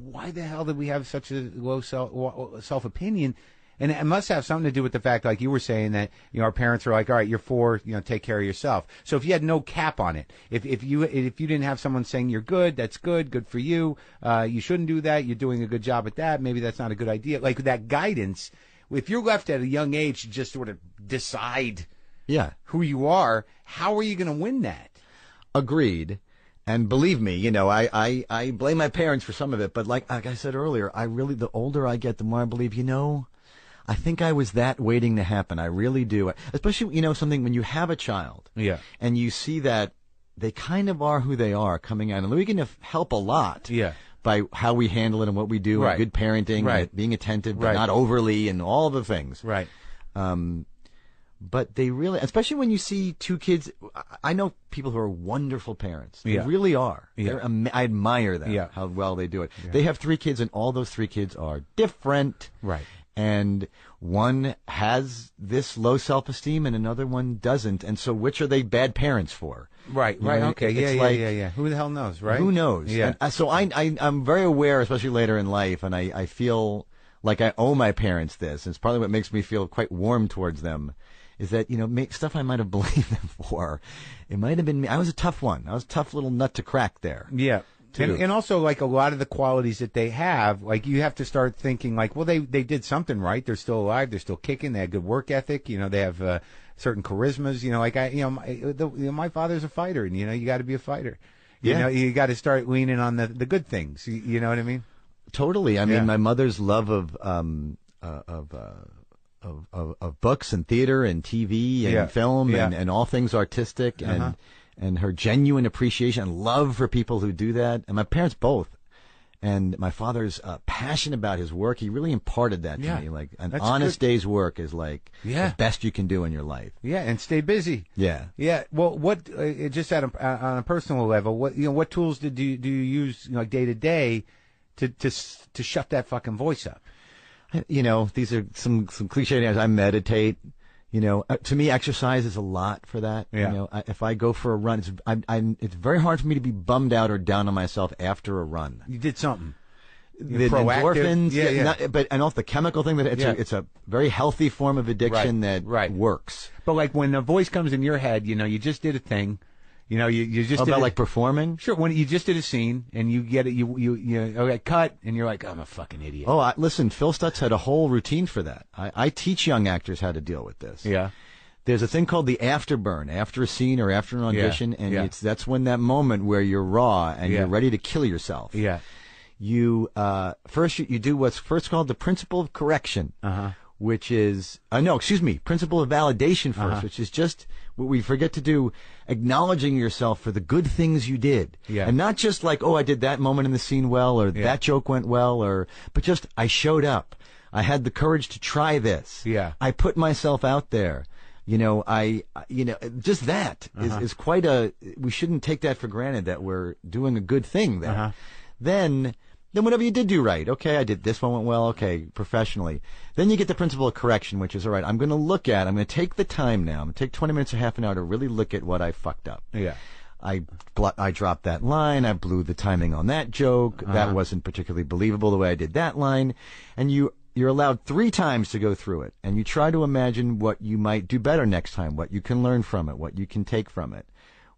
why the hell did we have such a low self opinion? And it must have something to do with the fact, like you were saying, that our parents were like, all right, you're 4, take care of yourself. So if you had no cap on it, if you didn't have someone saying you're good, that's good for you. You shouldn't do that. You're doing a good job at that. Maybe that's not a good idea. Like that guidance. If you're left at a young age to just sort of decide, who you are, how are you going to win that? Agreed. And believe me, I blame my parents for some of it, but like I said earlier, the older I get, the more I believe, I think I was that waiting to happen. I really do. Especially, something when you have a child. Yeah. And you see that they kind of are who they are coming out. And we can help a lot. Yeah. By how we handle it and what we do. And good parenting. And being attentive, but not overly, and all the things. Right. But they really, especially when you see 2 kids, I know people who are wonderful parents. They really are. Yeah. I admire them, how well they do it. Yeah. They have 3 kids, and all those 3 kids are different. Right. And one has this low self-esteem and another one doesn't. And so which are they bad parents for? Right, okay. Yeah. Who the hell knows, right? Who knows? Yeah. And so I'm very aware, especially later in life, and I feel like I owe my parents this. And it's partly what makes me feel quite warm towards them, is that, stuff I might have blamed them for. It might have been me. I was a tough one. I was a tough little nut to crack there. Yeah. And also, like, a lot of the qualities that they have, like, you have to start thinking, like, well, they did something right. They're still alive. They're still kicking. They have good work ethic. They have certain charismas. My father's a fighter, and, you got to be a fighter. You got to start leaning on the good things. You know what I mean? Totally. I mean, my mother's love of books and theater and TV and film and all things artistic and her genuine appreciation and love for people who do that. And my parents both. And my father's passion about his work. He really imparted that to me. Like, an honest day's work is like the best you can do in your life. Yeah, and stay busy. Yeah. Yeah. Well, what just on a personal level, what tools do you use, like, day to day to shut that fucking voice up? These are some cliche names. I meditate. To me, exercise is a lot for that. Yeah. If I go for a run, it's very hard for me to be bummed out or down on myself after a run. You did something. The endorphins, and also the chemical thing, that it's a very healthy form of addiction that works. But like when the voice comes in your head, you just did a thing. You just did like performing. Sure, when you just did a scene and you get it, you cut, and you're like, I'm a fucking idiot. Oh, listen, Phil Stutz had a whole routine for that. I teach young actors how to deal with this. Yeah. There's a thing called the afterburn, after a scene or after an audition, and that's when that moment where you're raw and you're ready to kill yourself. Yeah. You first you do what's first called the principle of correction. Which is, principle of validation first, which is just what we forget to do, acknowledging yourself for the good things you did. Yeah. And not just like, I did that moment in the scene well, or that joke went well, but just, I showed up. I had the courage to try this. Yeah. I put myself out there. Just that is quite we shouldn't take that for granted, that we're doing a good thing there. Then Then whatever you did do right, okay, I did this one went well, okay, professionally. Then you get the principle of correction, which is, all right, I'm going to take the time now. I'm going to take 20 minutes or half an hour to really look at what I fucked up. Yeah. I dropped that line. I blew the timing on that joke. That wasn't particularly believable the way I did that line. And you're allowed 3 times to go through it. And you try to imagine what you might do better next time, what you can learn from it, what you can take from it.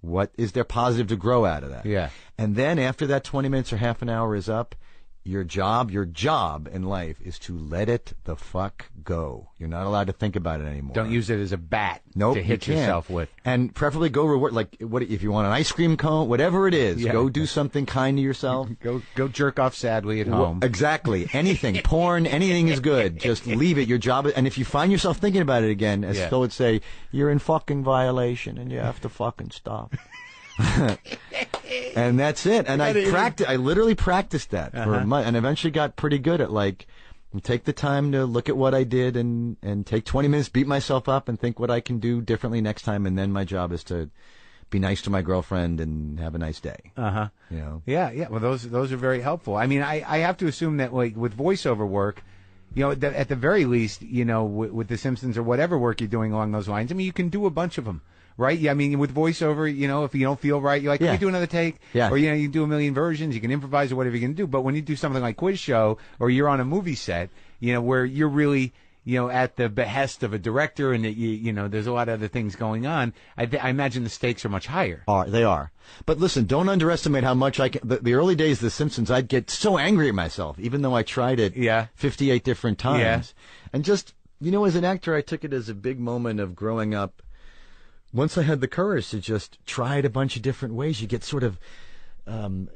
What is there positive to grow out of that? Yeah. And then after that 20 minutes or half an hour is up, your job in life is to let it the fuck go. You're not allowed to think about it anymore. Don't use it as a bat to hit yourself with. And preferably go reward, like, what if you want an ice cream cone, whatever it is, go do something kind to yourself. Go jerk off sadly at home. Exactly. Anything. Porn, anything is good. Just leave it. Your job, and if you find yourself thinking about it again, as Phil would say, you're in fucking violation and you have to fucking stop. And that's it. And I literally practiced that for a month, and eventually got pretty good at, like, take the time to look at what I did and take 20 minutes, beat myself up, and think what I can do differently next time. And then my job is to be nice to my girlfriend and have a nice day. You know? Yeah. Well, those are very helpful. I mean, I have to assume that, like, with voiceover work, you know, at the very least, you know, with The Simpsons or whatever work you're doing along those lines, I mean, you can do a bunch of them. Right? Yeah, I mean, with voiceover, you know, if you don't feel right, you're like, can we do another take? Yeah. Or, you know, you can do a million versions, you can improvise or whatever you can do. But when you do something like Quiz Show, or you're on a movie set, you know, where you're really, you know, at the behest of a director and, you know, there's a lot of other things going on, I imagine the stakes are much higher. They are. But listen, don't underestimate how much the early days of The Simpsons, I'd get so angry at myself, even though I tried it 58 different times. Yeah. And just, you know, as an actor, I took it as a big moment of growing up. Once I had the courage to just try it a bunch of different ways, you get sort of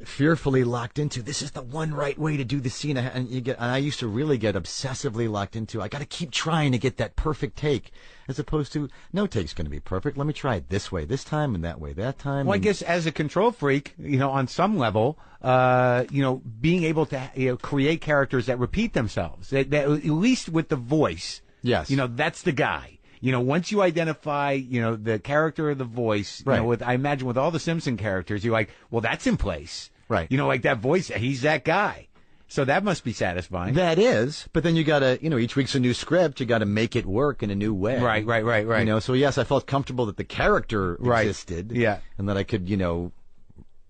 fearfully locked into, this is the one right way to do the scene. And I used to really get obsessively locked into, I got to keep trying to get that perfect take, as opposed to, no take's going to be perfect. Let me try it this way this time and that way that time. Well, I guess as a control freak, you know, on some level, you know, being able to, you know, create characters that repeat themselves, that at least with the voice. Yes. You know, that's the guy. You know, once you identify, you know, the character or the voice, you know, I imagine with all the Simpson characters, you're like, well, that's in place. Right. You know, like that voice, he's that guy. So that must be satisfying. That is. But then you got to, you know, each week's a new script. You got to make it work in a new way. Right. You know, so yes, I felt comfortable that the character existed. Yeah. And that I could, you know,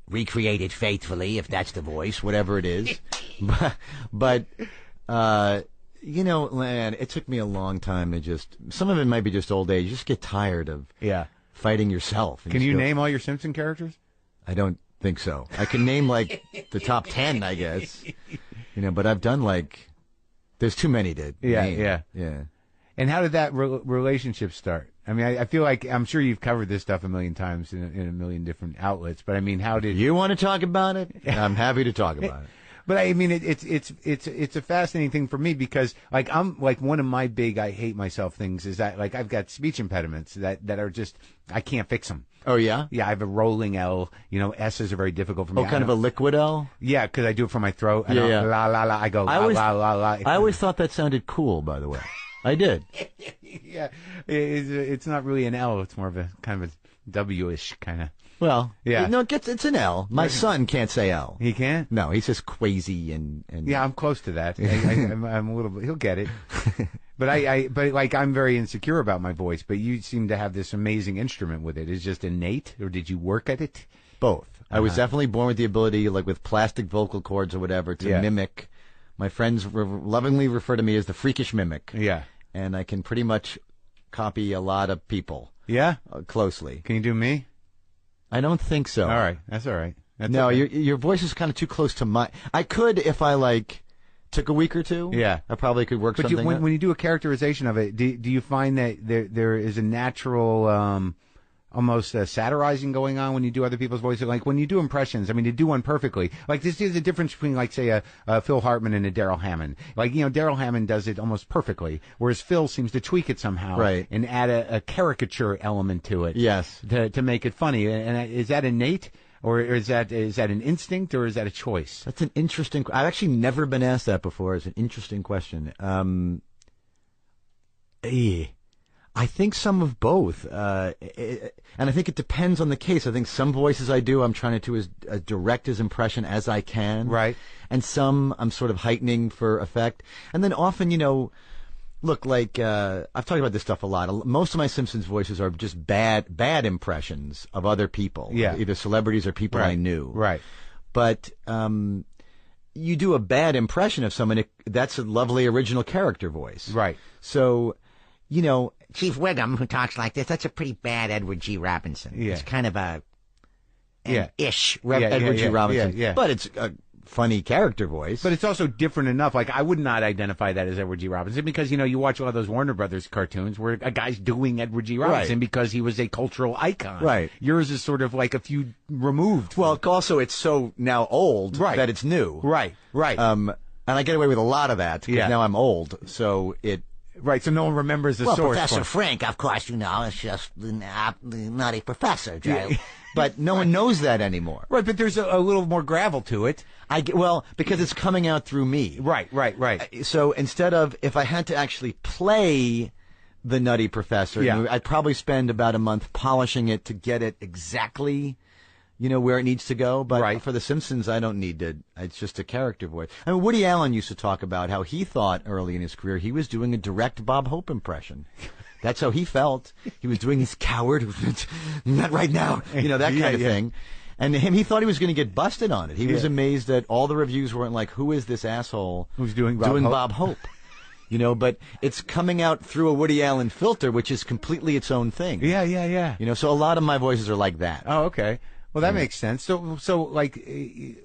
recreate it faithfully, if that's the voice, whatever it is. but you know, man, it took me a long time to some of it might be just old age. You just get tired of fighting yourself. Can you name all your Simpson characters? I don't think so. I can name, like, the top 10, I guess. You know, but I've done, like, there's too many to name. Yeah. And how did that relationship start? I mean, I feel like, I'm sure you've covered this stuff a million times in a million different outlets, but I mean, how did... You want to talk about it? I'm happy to talk about it. But I mean, it's a fascinating thing for me because, like, I'm like, one of my big I hate myself things is that, like, I've got speech impediments that are just, I can't fix them. Oh yeah? Yeah, I have a rolling L. You know, S's are very difficult for me. Oh, kind of a liquid L? Yeah, because I do it for my throat. Yeah. La la la. I go la la la la. I always thought that sounded cool, by the way. I did. Yeah, it's not really an L. It's more of a kind of a W-ish kind of. Well, yeah. No, it's an L. My son can't say L. He can't? No, he says quasi and yeah, I'm close to that. I'm a little bit. He'll get it. But like, I'm very insecure about my voice. But you seem to have this amazing instrument with it. Is it just innate, or did you work at it? Both. I was definitely born with the ability, like with plastic vocal cords or whatever, to mimic. My friends lovingly refer to me as the freakish mimic. Yeah. And I can pretty much copy a lot of people. Yeah. Closely. Can you do me? I don't think so. All right, that's all right. No, okay. Your voice is kind of too close to my. I could if I like took a week or two. Yeah, I probably could work. But something. When you do a characterization of it, do you find that there is a natural, almost satirizing going on when you do other people's voices? Like when you do impressions, I mean, to do one perfectly. Like this is the difference between, like, say, a Phil Hartman and a Daryl Hammond. Like, you know, Daryl Hammond does it almost perfectly, whereas Phil seems to tweak it somehow, right, and add a caricature element to it. Yes, to make it funny. And is that innate? Or is that an instinct, or is that a choice? That's an interesting. I've actually never been asked that before. It's an interesting question. I think some of both, and I think it depends on the case. I think some voices I do, I'm trying to do as direct as impression as I can, right? And some I'm sort of heightening for effect. And then often, look, like I've talked about this stuff a lot. Most of my Simpsons voices are just bad impressions of other people, either celebrities or people I knew, right? But you do a bad impression of someone, that's a lovely original character voice, right? So. Chief Wiggum, who talks like this, that's a pretty bad Edward G. Robinson. Yeah. It's kind of a ish Edward G. Robinson. Yeah. But it's a funny character voice. But it's also different enough. Like, I would not identify that as Edward G. Robinson because, you watch a lot of those Warner Brothers cartoons where a guy's doing Edward G. Robinson because he was a cultural icon. Right. Yours is sort of like a few removed. Well, also, it's so now old that it's new. Right. And I get away with a lot lot because now I'm old, so it... Right, so no one remembers the source. Professor Frank, of course, is just the nutty professor, Joe. Yeah. But no one knows that anymore. Right, but there's a little more gravel to it. Because it's coming out through me. Right. So instead of, if I had to actually play the nutty professor, I'd probably spend about a month polishing it to get it exactly... where it needs to go. But for The Simpsons, I don't need to. It's just a character voice. I mean, Woody Allen used to talk about how he thought early in his career he was doing a direct Bob Hope impression. That's how he felt. He was doing this coward, not right now, that kind of thing. And he thought he was going to get busted on it. He was amazed that all the reviews weren't like, who is this asshole who's doing Bob Hope? But it's coming out through a Woody Allen filter, which is completely its own thing. Yeah. So a lot of my voices are like that. Oh, okay. Well, that makes sense. So like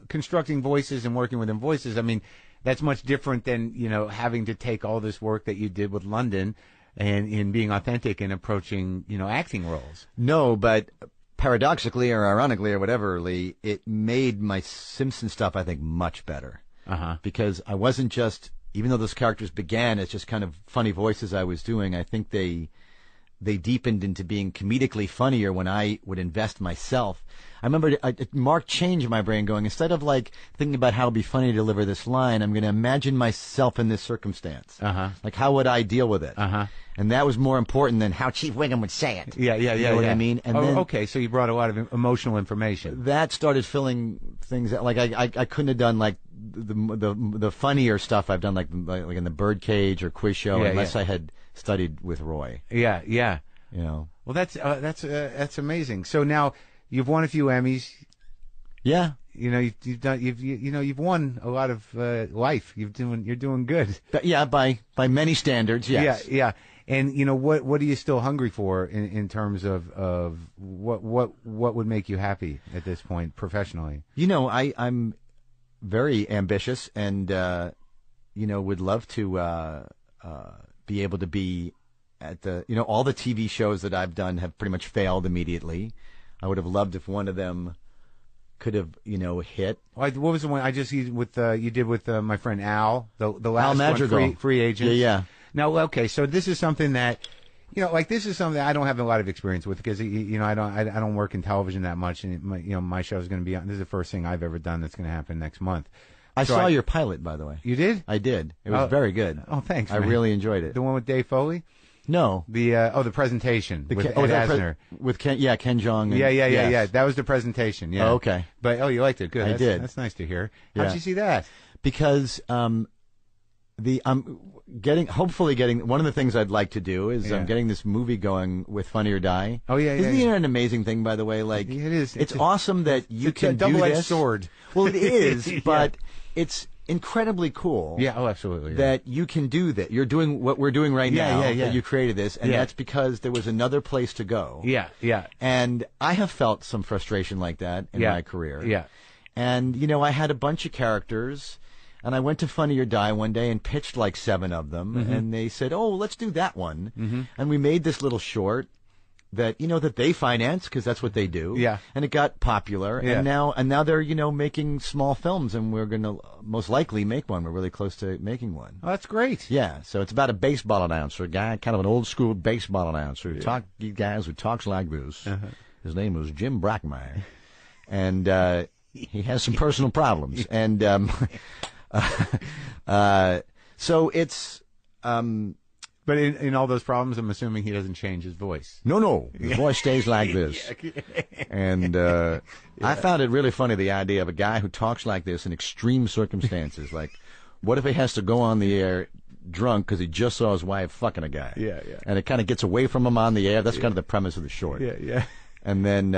constructing voices and working within voices, I mean, that's much different than, having to take all this work that you did with London and in being authentic and approaching, acting roles. No, but paradoxically or ironically or whatever, Lee, it made my Simpson stuff, I think, much better. Because I wasn't just, even though those characters began as just kind of funny voices I was doing, I think they deepened into being comedically funnier when I would invest myself. I remember Mark changed my brain going, instead of like thinking about how it'd be funny to deliver this line, I'm going to imagine myself in this circumstance. Like, how would I deal with it? And that was more important than how Chief Wiggum would say it. Yeah. You know what I mean? And then, okay, so you brought a lot of emotional information. That started filling things out. Like, I couldn't have done like the funnier stuff I've done like in the Birdcage or Quiz Show unless I had studied with Roy. Yeah. Well, that's amazing. So now you've won a few Emmys. Yeah. You've won a lot of life. You're doing good. But by many standards, yes. Yeah. And what are you still hungry for in terms of what would make you happy at this point professionally? I'm very ambitious and would love to be able to be at the all the TV shows that I've done have pretty much failed immediately. I would have loved if one of them could have hit. What was the one I just used with you did with my friend Al, the last one, free agent? Yeah. Now, okay, so this is something that this is something that I don't have a lot of experience with because I don't work in television that much, and my show is going to be on. This is the first thing I've ever done that's going to happen next month. I saw your pilot, by the way. You did? I did. It was very good. Oh, thanks. I really enjoyed it. The one with Dave Foley? No. The presentation with Ed Asner. With Ken Jeong. Yeah. That was the presentation. Yeah. Oh, okay. But you liked it. Good. I did. That's nice to hear. How'd you see that? Because I'm hopefully getting one of the things I'd like to do is I'm getting this movie going with Funny or Die. Oh yeah. Isn't the internet an amazing thing, by the way? Like it is. It's awesome that you can do this. It's a double-edged sword. Well, it is, but it's incredibly cool. Yeah, absolutely. That you can do that. You're doing what we're doing right now. Yeah. That you created this, and that's because there was another place to go. Yeah. And I have felt some frustration like that in my career. Yeah. And I had a bunch of characters, and I went to Funny or Die one day and pitched like 7 of them, and they said, "Oh, let's do that one." And we made this little short that that they finance because that's what they do. Yeah. And it got popular. Yeah. And now they're making small films, and we're going to most likely make one. We're really close to making one. Oh, that's great. Yeah. So it's about a baseball announcer, a guy, kind of an old school baseball announcer who talks like this. His name was Jim Brackmeyer, and he has some personal problems. And so it's But in all those problems, I'm assuming he doesn't change his voice. No. His voice stays like this. And I found it really funny, the idea of a guy who talks like this in extreme circumstances. Like, what if he has to go on the air drunk because he just saw his wife fucking a guy? Yeah. And it kind of gets away from him on the air. That's kind of the premise of the short. Yeah. And then,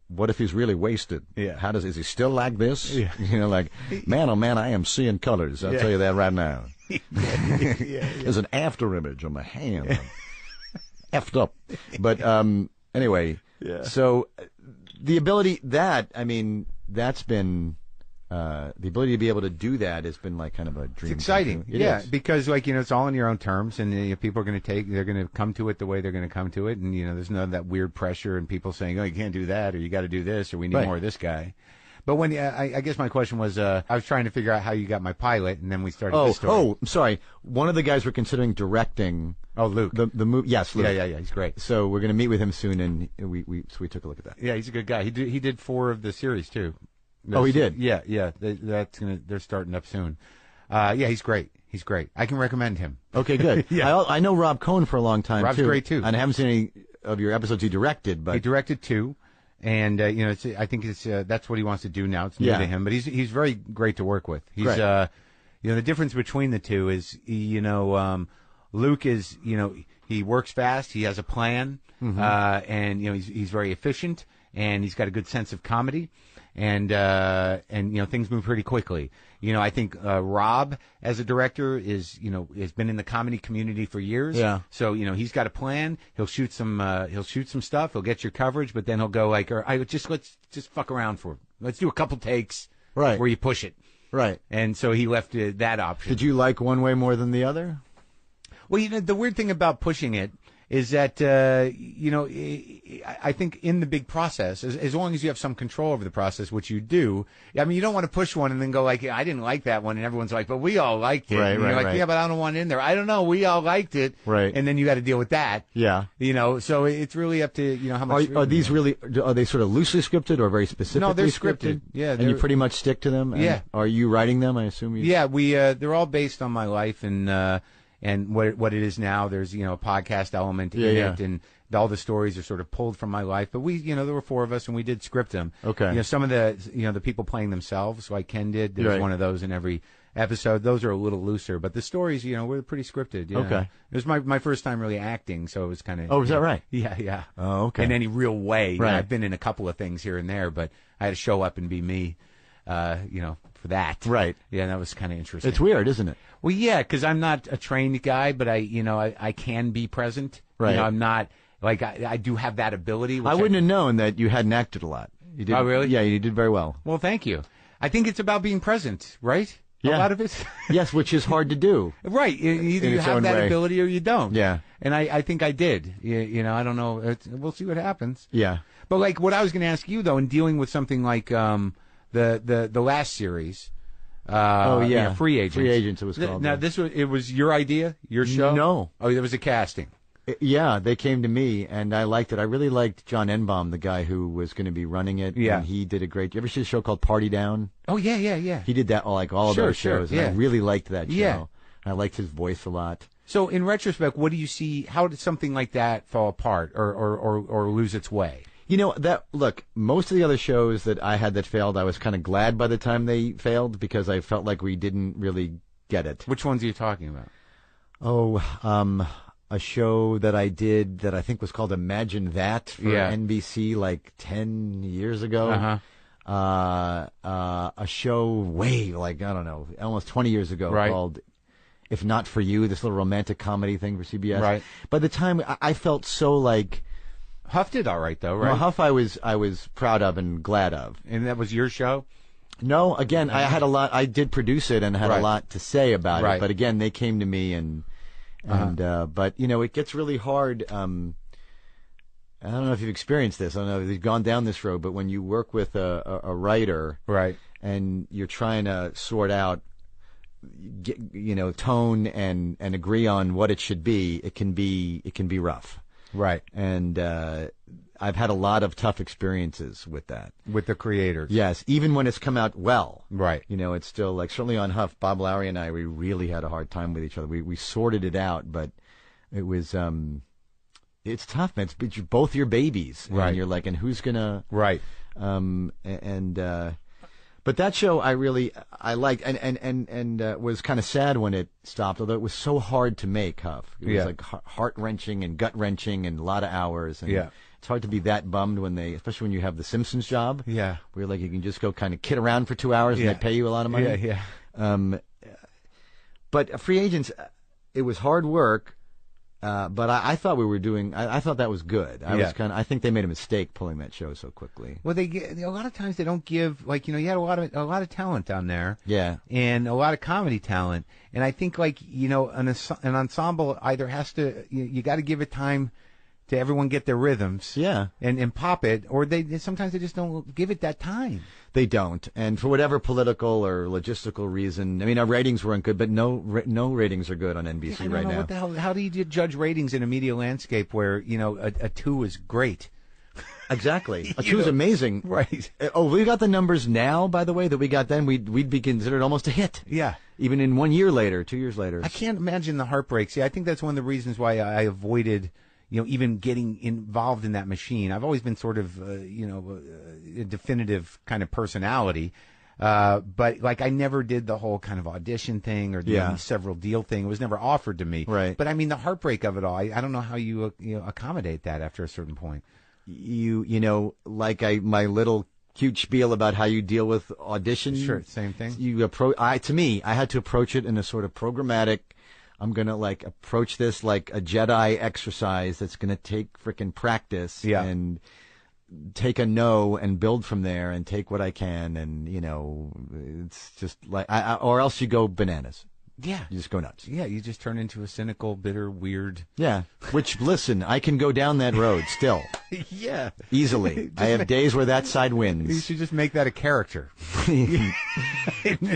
what if he's really wasted? Yeah. Is he still like this? Yeah. Like, man, oh man, I am seeing colors. I'll tell you that right now. There's an after image on my hand. Effed up. But, anyway. Yeah. So, the ability that's been, the ability to be able to do that has been like kind of a dream. It's exciting. It is. Because it's all in your own terms, and people are going to come to it the way they're going to come to it, and there's none of that weird pressure and people saying, oh, you can't do that, or you got to do this, or we need more of this guy. But when I guess my question was, I was trying to figure out how you got my pilot, and then we started this story. Oh, I'm sorry. One of the guys we're considering directing. Oh, Luke. The movie. Yes, Luke. Yeah. He's great. So we're going to meet with him soon, and we took a look at that. Yeah, he's a good guy. He did 4 of the series too. He did. Yeah. They're starting up soon. He's great. He's great. I can recommend him. Okay, good. Yeah. I know Rob Cohen for a long time. Rob's too. great too. And I haven't seen any of your episodes he directed, but he directed 2. And I think that's what he wants to do now. It's new to him, but he's very great to work with. He's the difference between the two is Luke is he works fast, he has a plan, and he's very efficient, and he's got a good sense of comedy, and things move pretty quickly. I think Rob as a director has been in the comedy community for years. Yeah. So he's got a plan. He'll shoot some stuff. He'll get your coverage, but then he'll go like, let's just fuck around let's do a couple takes. Right. Where you push it. Right. And so he left that option. Did you like one way more than the other? Well, the weird thing about pushing it is that, I think in the big process, as long as you have some control over the process, which you do, you don't want to push one and then go like, I didn't like that one, and everyone's like, but we all liked it. Right, and you're like, yeah, but I don't want it in there. I don't know, we all liked it. Right. And then you got to deal with that. Yeah. So it's really up to, how much. Are these really, are they sort of loosely scripted or very specifically No, they're scripted. Yeah. And you pretty much stick to them? Yeah. Are you writing them, I assume? Yeah, they're all based on my life and what it is now. There's a podcast element in it, and all the stories are sort of pulled from my life. But we there were 4 of us, and we did script them. Okay. Some of the the people playing themselves, like Ken did. There's one of those in every episode. Those are a little looser, but the stories were pretty scripted. Yeah. Okay. It was my first time really acting, so it was kind of. Oh, is that right? Yeah. Oh, okay. In any real way. Right. I've been in a couple of things here and there, but I had to show up and be me. For that. Right. Yeah, that was kind of interesting. It's weird, isn't it? Well, yeah, because I'm not a trained guy, but I can be present. Right. I'm not like I do have that ability. I wouldn't have known that you hadn't acted a lot. You did. Oh, really? Yeah, you did very well. Well, thank you. I think it's about being present, right? Yeah. A lot of it. Yes, which is hard to do. Right. Either you have that ability or you don't. Yeah. And I think I did. I don't know. We'll see what happens. Yeah. But like what I was going to ask you though, in dealing with something like the last series. Free Agents. Free Agents, it was called. Now, it was your idea, your show? No. Oh, there was a casting. Yeah, they came to me, and I liked it. I really liked John Enbaum, the guy who was going to be running it. Yeah. And he did a great. You ever see a show called Party Down? Oh, yeah. He did that, all of those shows, and I really liked that show. Yeah. I liked his voice a lot. So, in retrospect, what do you see? How did something like that fall apart or lose its way? Look, most of the other shows that I had that failed, I was kind of glad by the time they failed because I felt like we didn't really get it. Which ones are you talking about? A show that I did that I think was called Imagine That for NBC like 10 years ago. A show way, like, I don't know, almost 20 years ago called If Not For You, this little romantic comedy thing for CBS. Right. By the time, I felt so like... Huff did all right, though, right? Well, Huff I was proud of and glad of. And that was your show? No, again, I had a lot. I did produce it and had a lot to say about it. But again, they came to me but it gets really hard. I don't know if you've experienced this. I don't know if you've gone down this road, but when you work with a writer, right, and you're trying to sort out, tone and agree on what it should be, it can be rough. Right. And I've had a lot of tough experiences with that. With the creators. Yes, even when it's come out well. Right. You know, it's still like, certainly on Huff, Bob Lowry and I, we really had a hard time with each other. We sorted it out, but it was, it's tough, man. It's both your babies. Right. And you're like, and who's gonna. Right. But that show I liked and was kind of sad when it stopped, although it was so hard to make, Huff. It was like heart-wrenching and gut-wrenching and a lot of hours. And it's hard to be that bummed especially when you have the Simpsons job. Yeah. Where you're like, you can just go kind of kid around for 2 hours and they pay you a lot of money. Yeah, But Free Agents, it was hard work. But I thought we were doing. I thought that was good. I think they made a mistake pulling that show so quickly. Well, a lot of times they don't give, like, you had a lot of talent down there. Yeah. And a lot of comedy talent. And I think, like, an ensemble either has to, you got to give it time to everyone get their rhythms. Yeah. And pop it, or sometimes they just don't give it that time. They don't, and for whatever political or logistical reason, I mean, our ratings weren't good, but no ratings are good on NBC right now. What the hell? How do you judge ratings in a media landscape where a 2 is great? Exactly, a 2 is amazing, right? Oh, we got the numbers now, by the way, that we got then. We'd be considered almost a hit. Yeah, even in 1 year later, 2 years later. I can't imagine the heartbreak. See, I think that's one of the reasons why I avoided. Even getting involved in that machine. I've always been sort of, a definitive kind of personality. But, like, I never did the whole kind of audition thing or the several deal thing. It was never offered to me. Right. But, I mean, the heartbreak of it all, I don't know how you accommodate that after a certain point. My little cute spiel about how you deal with auditions. Sure, same thing. To me, I had to approach it in a sort of programmatic, I'm going to, like, approach this like a Jedi exercise that's going to take frickin' practice and take a no and build from there and take what I can. And, it's just like, or else you go bananas. Yeah. You just go nuts. Yeah, you just turn into a cynical, bitter, weird. Yeah. Which, listen, I can go down that road still. Yeah. Easily. I have days where that side wins. You should just make that a character.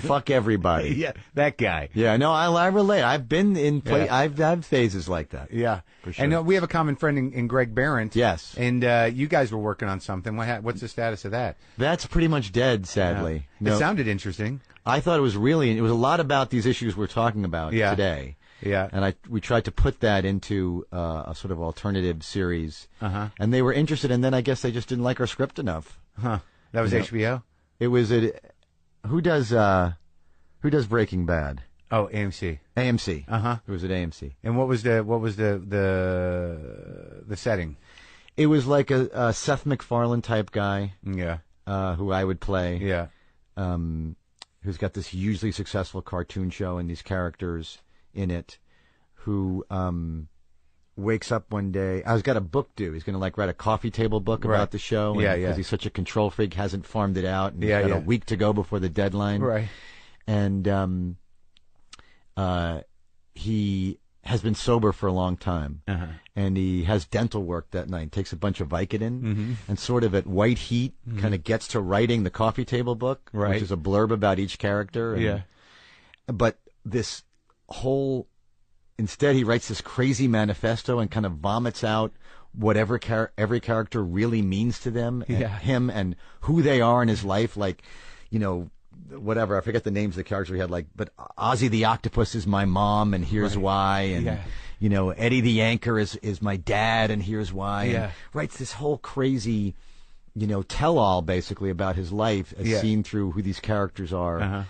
Fuck everybody. Yeah, that guy. Yeah, no, I relate. I've been in I've had phases like that. Yeah. For sure. And we have a common friend in Greg Barrett. Yes. And you guys were working on something. What's the status of that? That's pretty much dead, sadly. Yeah. It sounded interesting. I thought it was a lot about these issues we're talking about today. Yeah. And we tried to put that into a sort of alternative series. Uh-huh. And they were interested, and then I guess they just didn't like our script enough. Huh. That was HBO? It was who does Breaking Bad? Oh, AMC. AMC. Uh-huh. It was at AMC. And what was the setting? It was like a Seth MacFarlane type guy. Yeah. Who I would play. Yeah. Who's got this hugely successful cartoon show and these characters in it, who wakes up one day. He's got a book due. He's going to write a coffee table book about the show. Because he's such a control freak, hasn't farmed it out, and he's got a week to go before the deadline. Right. And he has been sober for a long time, and he has dental work that night. Takes a bunch of Vicodin, and sort of at white heat, kind of gets to writing the coffee table book, which is a blurb about each character. And, but this whole, instead he writes this crazy manifesto and kind of vomits out whatever every character really means to them, and him, and who they are in his life, like, whatever, I forget the names of the characters we had, but Ozzy the Octopus is my mom, and here's why, and Eddie the Anchor is my dad, and here's why. And writes this whole crazy, tell-all basically about his life as seen through who these characters are,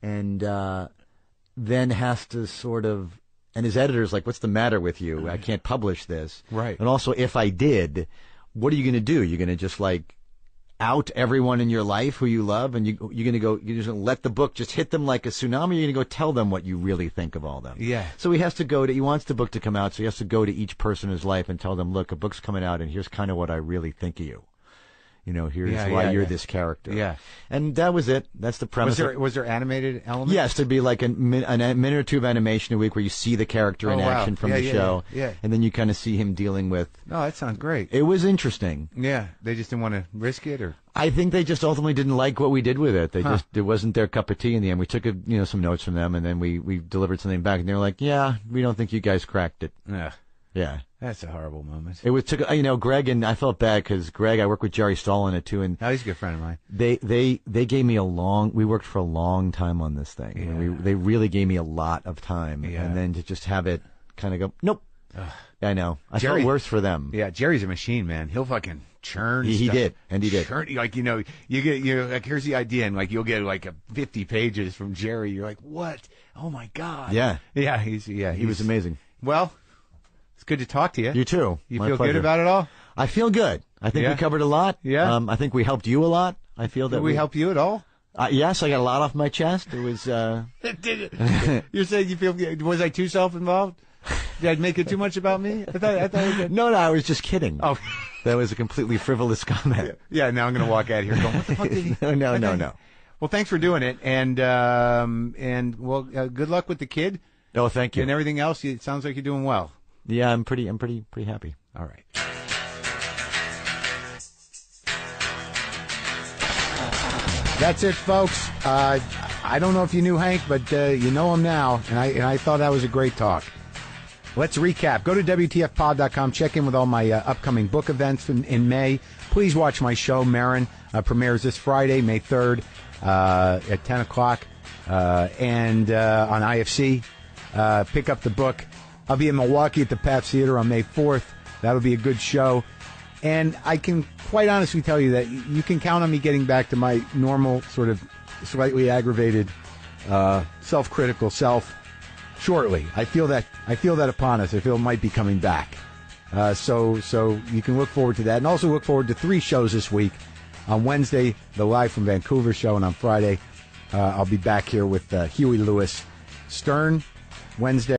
and then has to sort of, and his editor's like, "What's the matter with you? I can't publish this." Right. And also, if I did, what are you going to do? You're going to just out everyone in your life who you love, and you're going to let the book just hit them like a tsunami. You're going to go tell them what you really think of all them. Yeah. So he wants the book to come out, so he has to go to each person in his life and tell them, look, a book's coming out, and here's kind of what I really think of you. Here's why you're this character. Yeah. And that was it. That's the premise. Was there animated elements? Yes, there'd be like a minute or two of animation a week where you see the character in action from the show. Yeah. And then you kind of see him dealing with. Oh, that sounds great. It was interesting. Yeah. They just didn't want to risk it, or? I think they just ultimately didn't like what we did with it. It wasn't their cup of tea in the end. We took some notes from them, and then we delivered something back, and they were like, "Yeah, we don't think you guys cracked it." Yeah. Yeah. That's a horrible moment. It was Greg, and I felt bad because Greg, I work with Jerry Stahl on it too, and he's a good friend of mine. They gave me we worked for a long time on this thing. Yeah. And they really gave me a lot of time, and then to just have it kind of go, nope. I know. I felt worse for them. Yeah, Jerry's a machine, man. He'll fucking churn. He did. Churn, like, you get, like, here's the idea, and like, you'll get like 50 pages from Jerry. You're like, what? Oh my God. Yeah. Yeah, he was amazing. Well, it's good to talk to you. You too. You My feel pleasure. good about it all? I feel good. I think we covered a lot. Yeah. I think we helped you a lot. I feel that Did we help you at all? Yes, I got a lot off my chest. It was. You're saying you feel? Was I too self-involved? Did I make it too much about me? I thought it was good. No, I was just kidding. Oh, that was a completely frivolous comment. Yeah. Now I'm going to walk out of here going, what the fuck did he? No. Well, thanks for doing it, and good luck with the kid. Oh, thank you. And everything else. It sounds like you're doing well. Yeah, I'm pretty happy. All right. That's it, folks. I don't know if you knew Hank, but you know him now, and I thought that was a great talk. Let's recap. Go to WTFpod.com. Check in with all my upcoming book events in May. Please watch my show, Maron. Premieres this Friday, May 3rd at 10 o'clock and on IFC. Pick up the book. I'll be in Milwaukee at the Pabst Theater on May 4th. That'll be a good show. And I can quite honestly tell you that you can count on me getting back to my normal sort of slightly aggravated, self-critical self shortly. I feel that upon us. I feel it might be coming back. So you can look forward to that. And also look forward to 3 shows this week. On Wednesday, the Live from Vancouver show. And on Friday, I'll be back here with Huey Lewis. Stern, Wednesday.